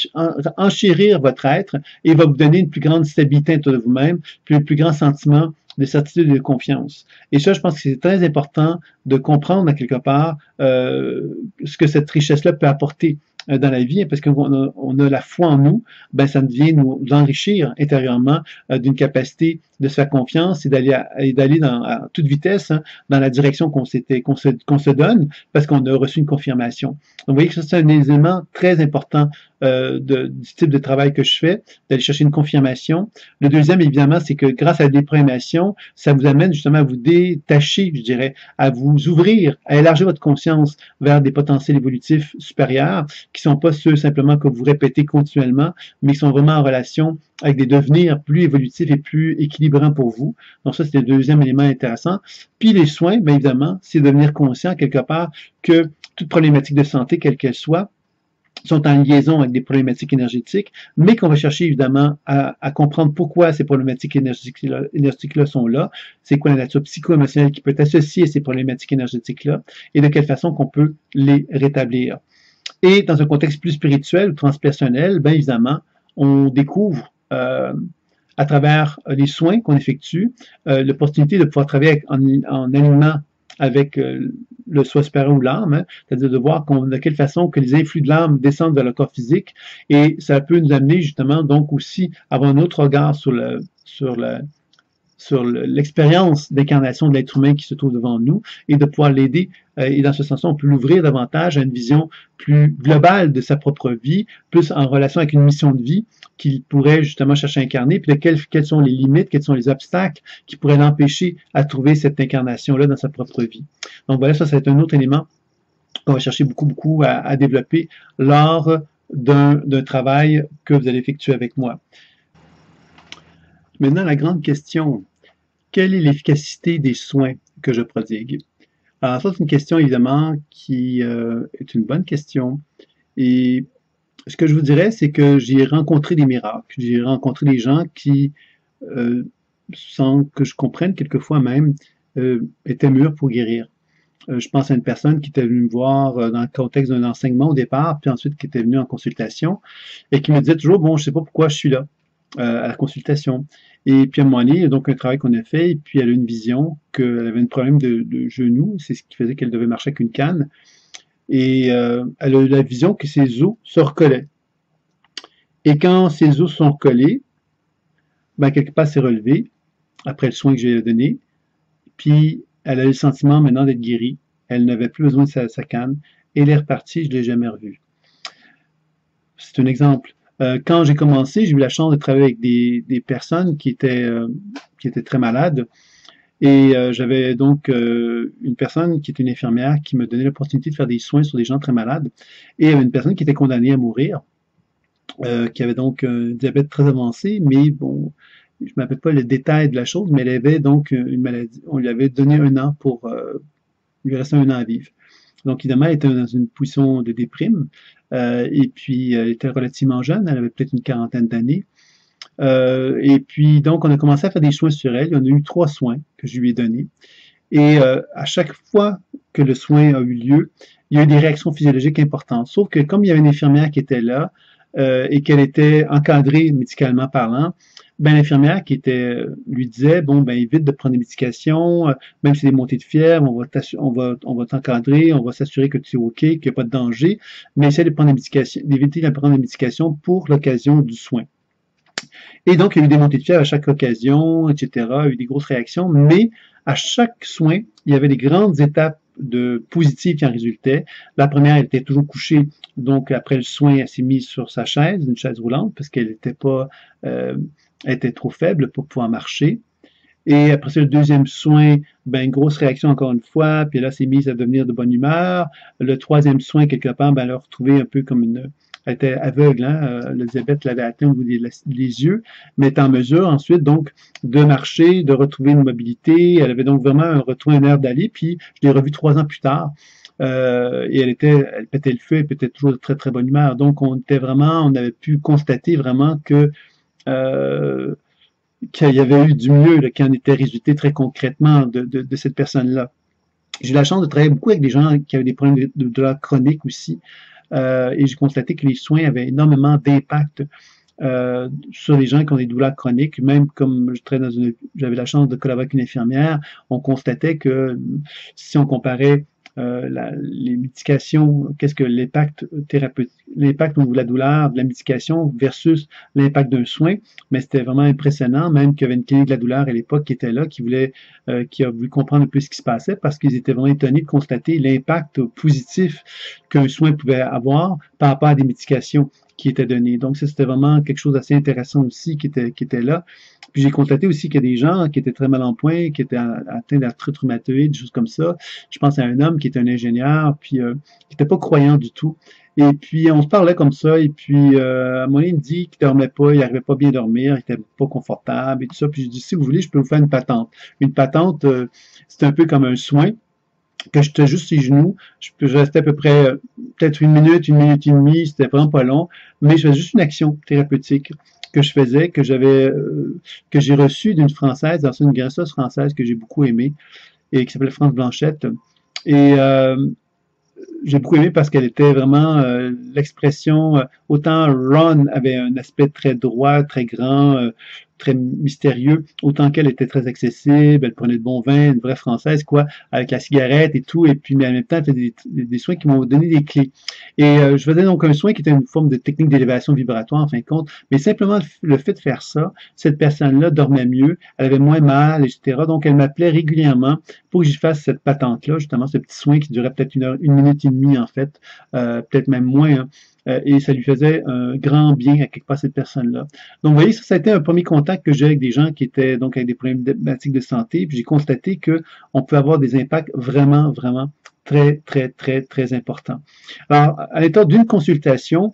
enchérir votre être et va vous donner une plus grande stabilité autour de vous-même, puis un plus grand sentiment de certitude et de confiance. Et ça, je pense que c'est très important de comprendre, à quelque part, ce que cette richesse-là peut apporter dans la vie, parce qu'on a la foi en nous, ben ça vient nous enrichir intérieurement d'une capacité de se faire confiance et d'aller à toute vitesse dans la direction qu'on se donne, parce qu'on a reçu une confirmation. Donc, vous voyez que ça, c'est un élément très important du type de travail que je fais, d'aller chercher une confirmation. Le deuxième, évidemment, c'est que grâce à la déprogrammation, ça vous amène justement à vous détacher, je dirais, à vous ouvrir, à élargir votre conscience vers des potentiels évolutifs supérieurs, qui sont pas ceux simplement que vous répétez continuellement, mais qui sont vraiment en relation avec des devenirs plus évolutifs et plus équilibrants pour vous. Donc ça, c'est le deuxième élément intéressant. Puis les soins, bien évidemment, c'est devenir conscient quelque part que toute problématique de santé, quelle qu'elle soit, sont en liaison avec des problématiques énergétiques, mais qu'on va chercher évidemment à comprendre pourquoi ces problématiques énergétiques-là sont là, c'est quoi la nature psycho-émotionnelle qui peut être associée à ces problématiques énergétiques-là, et de quelle façon qu'on peut les rétablir. Et dans un contexte plus spirituel ou transpersonnel, bien évidemment, on découvre à travers les soins qu'on effectue, l'opportunité de pouvoir travailler en alignement avec le soi supérieur ou l'âme, hein, c'est-à-dire de voir de quelle façon que les influx de l'âme descendent vers le corps physique, et ça peut nous amener justement donc aussi à avoir un autre regard sur l'expérience d'incarnation de l'être humain qui se trouve devant nous et de pouvoir l'aider. Et dans ce sens-là, on peut l'ouvrir davantage à une vision plus globale de sa propre vie, plus en relation avec une mission de vie qu'il pourrait justement chercher à incarner, puis de quelles sont les limites, quels sont les obstacles qui pourraient l'empêcher à trouver cette incarnation-là dans sa propre vie. Donc voilà, ça c'est un autre élément qu'on va chercher beaucoup à développer lors d'un travail que vous allez effectuer avec moi. Maintenant, la grande question, quelle est l'efficacité des soins que je prodigue? Alors ça, c'est une question évidemment qui est une bonne question. Et ce que je vous dirais, c'est que j'ai rencontré des miracles. J'ai rencontré des gens qui, sans que je comprenne quelquefois même, étaient mûrs pour guérir. Je pense à une personne qui était venue me voir dans le contexte d'un enseignement au départ, puis ensuite qui était venue en consultation, et qui me disait toujours, bon, je sais pas pourquoi je suis là. À la consultation. Et puis à un moment donné, il y a donc un travail qu'on a fait, et puis elle a une vision qu'elle avait un problème de genou, c'est ce qui faisait qu'elle devait marcher avec une canne, et elle a eu la vision que ses os se recollaient. Et quand ses os sont recollés, ben, quelque part s'est relevé, après le soin que je lui ai donné, puis elle a eu le sentiment maintenant d'être guérie, elle n'avait plus besoin de sa canne, et elle est repartie, je ne l'ai jamais revue. C'est un exemple. Quand j'ai commencé, j'ai eu la chance de travailler avec des personnes qui étaient très malades. Et j'avais donc une personne qui était une infirmière qui me donnait l'opportunité de faire des soins sur des gens très malades. Et il y avait une personne qui était condamnée à mourir. qui avait donc un diabète très avancé, mais bon, je ne me rappelle pas le détail de la chose, mais elle avait donc une maladie. On lui avait donné 1 an pour lui rester 1 an à vivre. Donc, évidemment, elle était dans une position de déprime, et puis elle était relativement jeune, elle avait peut-être une quarantaine d'années. Et puis, donc, on a commencé à faire des soins sur elle. Il y en a eu 3 soins que je lui ai donnés. Et à chaque fois que le soin a eu lieu, il y a eu des réactions physiologiques importantes. Sauf que comme il y avait une infirmière qui était là et qu'elle était encadrée médicalement parlant, ben l'infirmière qui était lui disait bon ben évite de prendre des médications, même si c'est des montées de fièvre, on va t'encadrer, on va s'assurer que tu es ok, qu'il n'y a pas de danger, mais essaie de prendre des médications, d'éviter de prendre des médications pour l'occasion du soin. Et donc, il y a eu des montées de fièvre à chaque occasion, etc. Il y a eu des grosses réactions, mais à chaque soin, il y avait des grandes étapes positives qui en résultaient. La première, elle était toujours couchée, donc après le soin, elle s'est mise sur sa chaise, une chaise roulante, parce qu'elle n'était pas, elle était trop faible pour pouvoir marcher. Et après ça, le deuxième soin, ben, grosse réaction encore une fois, puis là, s'est mise à devenir de bonne humeur. Le troisième soin, quelque part, ben, elle a retrouvé un peu comme elle était aveugle, hein, le diabète l'avait atteint au niveau des yeux, mais elle est en mesure ensuite, donc, de marcher, de retrouver une mobilité. Elle avait donc vraiment retrouvé un air d'aller, puis je l'ai revue 3 ans plus tard. Et elle pétait le feu, elle pétait toujours de très, très bonne humeur. Donc, on avait pu constater vraiment que, euh, qu'il y avait eu du mieux, là, qui en était résulté très concrètement de cette personne-là. J'ai eu la chance de travailler beaucoup avec des gens qui avaient des problèmes de douleurs chroniques aussi, et j'ai constaté que les soins avaient énormément d'impact sur les gens qui ont des douleurs chroniques. Même comme j'avais la chance de collaborer avec une infirmière, on constatait que si on comparait les médications, qu'est-ce que l'impact thérapeutique, l'impact au niveau de la douleur, de la médication versus l'impact d'un soin, mais c'était vraiment impressionnant, même qu'il y avait une clinique de la douleur à l'époque qui était là, qui a voulu comprendre un peu ce qui se passait parce qu'ils étaient vraiment étonnés de constater l'impact positif qu'un soin pouvait avoir par rapport à des médications qui étaient données. Donc, ça, c'était vraiment quelque chose d'assez intéressant aussi qui était là. Puis j'ai constaté aussi qu'il y a des gens qui étaient très mal en point, qui étaient atteints d'arthrite rhumatoïde, des choses comme ça. Je pense à un homme qui était un ingénieur, puis qui n'était pas croyant du tout. Et puis on se parlait comme ça, et puis à un moment donné, il me dit qu'il dormait pas, il n'arrivait pas bien à dormir, il était pas confortable et tout ça. Puis je dis si vous voulez, je peux vous faire une patente. Une patente, c'est un peu comme un soin que je te juste les genoux. Je restais à peu près peut-être 1 minute et demie, c'était vraiment pas long, mais je faisais juste une action thérapeutique que je faisais, que j'ai reçue d'une Française, dans une graisseuse française que j'ai beaucoup aimée, et qui s'appelle France Blanchette. Et j'ai beaucoup aimé parce qu'elle était vraiment l'expression, autant Ron avait un aspect très droit, très grand, très mystérieux, autant qu'elle était très accessible, elle prenait de bon vin, une vraie française, quoi, avec la cigarette et tout, et puis mais en même temps, elle faisait des soins qui m'ont donné des clés. Et je faisais donc un soin qui était une forme de technique d'élévation vibratoire, en fin de compte, mais simplement le fait de faire ça, cette personne-là dormait mieux, elle avait moins mal, etc. Donc, elle m'appelait régulièrement pour que j'y fasse cette patente-là, justement, ce petit soin qui durait peut-être 1 minute et demie, en fait, peut-être même moins, hein, et ça lui faisait un grand bien à quelque part cette personne-là. Donc, vous voyez, ça a été un premier contact que j'ai avec des gens qui étaient donc avec des problématiques de santé, puis j'ai constaté que on peut avoir des impacts vraiment, vraiment très, très, très, très importants. Alors, à l'état d'une consultation,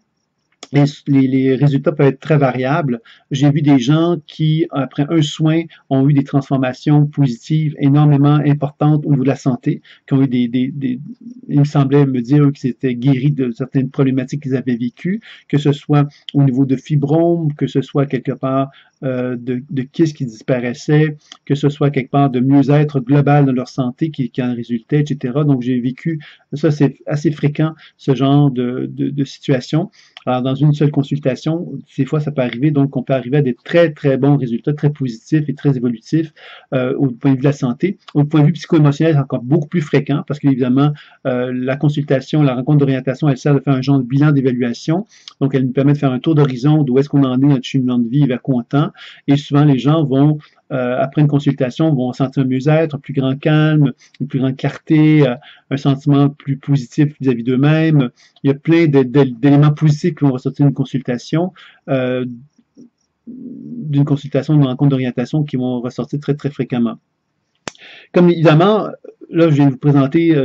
les résultats peuvent être très variables. J'ai vu des gens qui, après un soin, ont eu des transformations positives énormément importantes au niveau de la santé, qui ont eu il me semblait me dire qu'ils étaient guéris de certaines problématiques qu'ils avaient vécues, que ce soit au niveau de fibromes, que ce soit quelque part de kystes qui disparaissaient, que ce soit quelque part de mieux-être global dans leur santé qui en résultait, etc. Donc, j'ai vécu, ça c'est assez fréquent, ce genre de situation. Alors, dans une seule consultation, des fois, ça peut arriver, donc on peut arriver à des très, très bons résultats, très positifs et très évolutifs au point de vue de la santé. Au point de vue psycho-émotionnel, c'est encore beaucoup plus fréquent parce qu'évidemment, la consultation, la rencontre d'orientation, elle sert de faire un genre de bilan d'évaluation. Donc, elle nous permet de faire un tour d'horizon d'où est-ce qu'on en est notre cheminement de vie vers quoi on tend. Et souvent, les gens vont après une consultation, vont sentir un mieux-être, un plus grand calme, une plus grande clarté, un sentiment plus positif vis-à-vis d'eux-mêmes. Il y a plein d'éléments positifs qui vont ressortir d'une consultation, d'une rencontre d'orientation qui vont ressortir très, très fréquemment. Comme évidemment, là, je viens de vous présenter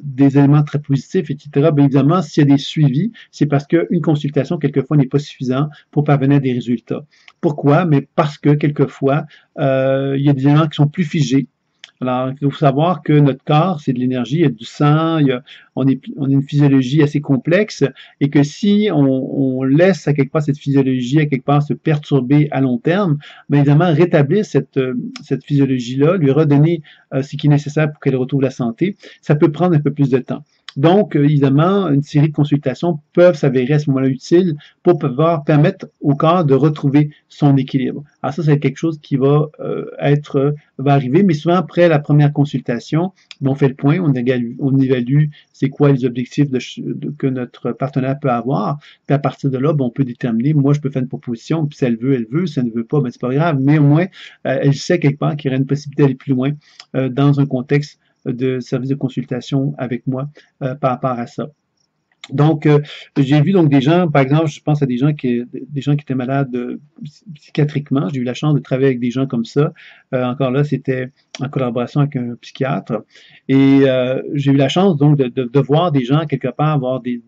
des éléments très positifs, etc. Bien évidemment, s'il y a des suivis, c'est parce qu'une consultation, quelquefois, n'est pas suffisante pour parvenir à des résultats. Pourquoi? Mais parce que, quelquefois, il y a des éléments qui sont plus figés. Alors, il faut savoir que notre corps, c'est de l'énergie, il y a du sang, on a une physiologie assez complexe, et que si on laisse à quelque part cette physiologie, à quelque part se perturber à long terme, bien évidemment, rétablir cette physiologie-là, lui redonner ce qui est nécessaire pour qu'elle retrouve la santé, ça peut prendre un peu plus de temps. Donc, évidemment, une série de consultations peuvent s'avérer à ce moment-là utiles pour pouvoir permettre au corps de retrouver son équilibre. Alors ça, c'est quelque chose qui va arriver, mais souvent après la première consultation, on fait le point, on évalue c'est quoi les objectifs que notre partenaire peut avoir, puis à partir de là, on peut déterminer, moi je peux faire une proposition, puis si elle veut, si elle ne veut pas, c'est pas grave, mais au moins, elle sait quelque part qu'il y aurait une possibilité d'aller plus loin dans un contexte de service de consultation avec moi par rapport à ça. Donc, j'ai vu donc des gens, par exemple, je pense à des gens qui étaient malades psychiatriquement. J'ai eu la chance de travailler avec des gens comme ça. Encore là, c'était en collaboration avec un psychiatre. Et j'ai eu la chance donc de voir des gens quelque part avoir des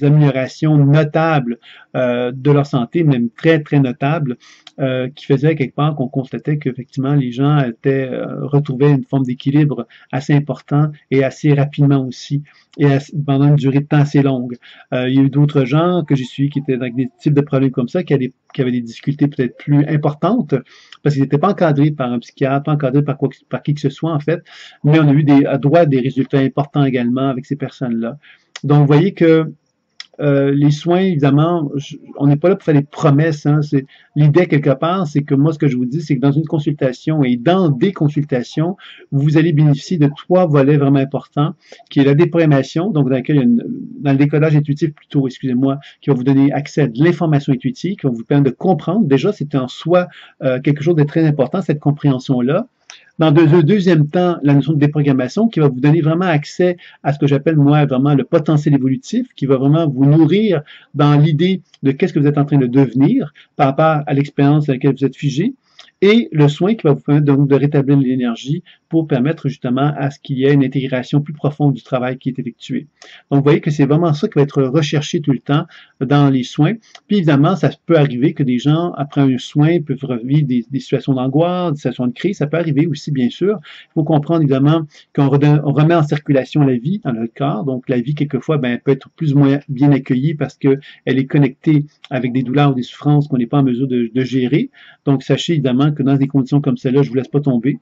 améliorations notables de leur santé, même très très notables, qui faisaient quelque part qu'on constatait qu'effectivement les gens retrouvaient une forme d'équilibre assez important et assez rapidement aussi, et pendant une durée de temps assez longue. Il y a eu d'autres gens que j'ai suivis qui étaient avec des types de problèmes comme ça, qui avaient des difficultés peut-être plus importantes, parce qu'ils n'étaient pas encadrés par un psychiatre, pas encadrés par qui que ce soit en fait, mais on a eu à droite des résultats importants également avec ces personnes-là. Donc, vous voyez que les soins, évidemment, on n'est pas là pour faire des promesses. Hein, l'idée, quelque part, c'est que moi, ce que je vous dis, c'est que dans une consultation et dans des consultations, vous allez bénéficier de 3 volets vraiment importants, qui est la déprogrammation, donc dans le décodage intuitif plutôt, excusez-moi, qui va vous donner accès à de l'information intuitive, qui va vous permettre de comprendre. Déjà, c'est en soi quelque chose de très important, cette compréhension-là. Dans le deuxième temps, la notion de déprogrammation qui va vous donner vraiment accès à ce que j'appelle moi vraiment le potentiel évolutif, qui va vraiment vous nourrir dans l'idée de qu'est-ce que vous êtes en train de devenir par rapport à l'expérience dans laquelle vous êtes figé, et le soin qui va vous permettre donc de rétablir l'énergie pour permettre justement à ce qu'il y ait une intégration plus profonde du travail qui est effectué. Donc, vous voyez que c'est vraiment ça qui va être recherché tout le temps dans les soins. Puis, évidemment, ça peut arriver que des gens, après un soin, peuvent revivre des situations d'angoisse, des situations de crise. Ça peut arriver aussi, bien sûr. Il faut comprendre, évidemment, qu'on remet en circulation la vie dans notre corps. Donc, la vie, quelquefois, peut être plus ou moins bien accueillie parce qu'elle est connectée avec des douleurs ou des souffrances qu'on n'est pas en mesure de gérer. Donc, sachez, évidemment, que dans des conditions comme celle-là, je ne vous laisse pas tomber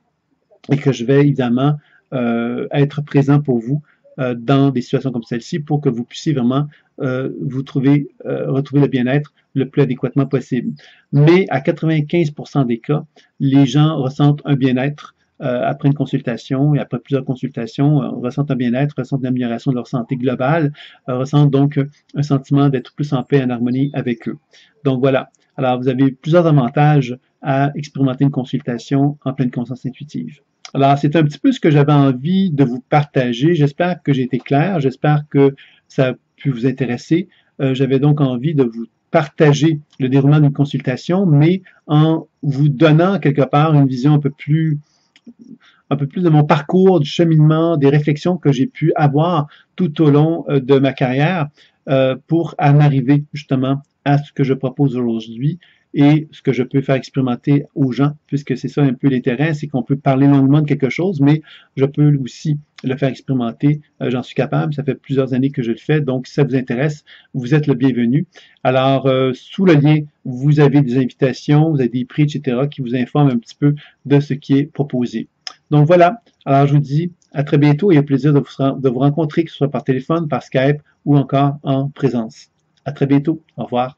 et que je vais évidemment être présent pour vous dans des situations comme celle-ci pour que vous puissiez vraiment retrouver le bien-être le plus adéquatement possible. Mais à 95% des cas, les gens ressentent un bien-être après une consultation et après plusieurs consultations, ressentent un bien-être, ressentent une amélioration de leur santé globale, ressentent donc un sentiment d'être plus en paix et en harmonie avec eux. Donc voilà. Alors, vous avez plusieurs avantages à expérimenter une consultation en pleine conscience intuitive. Alors, c'est un petit peu ce que j'avais envie de vous partager. J'espère que j'ai été clair. J'espère que ça a pu vous intéresser. J'avais donc envie de vous partager le déroulement d'une consultation, mais en vous donnant quelque part une vision un peu plus de mon parcours, du cheminement, des réflexions que j'ai pu avoir tout au long de ma carrière pour en arriver justement à ce que je propose aujourd'hui et ce que je peux faire expérimenter aux gens, puisque c'est ça un peu les terrains, c'est qu'on peut parler longuement de quelque chose, mais je peux aussi le faire expérimenter. J'en suis capable, ça fait plusieurs années que je le fais, donc si ça vous intéresse, vous êtes le bienvenu. Alors, sous le lien, vous avez des invitations, vous avez des prix, etc., qui vous informent un petit peu de ce qui est proposé. Donc voilà, alors je vous dis à très bientôt et au plaisir de vous rencontrer, que ce soit par téléphone, par Skype ou encore en présence. À très bientôt. Au revoir.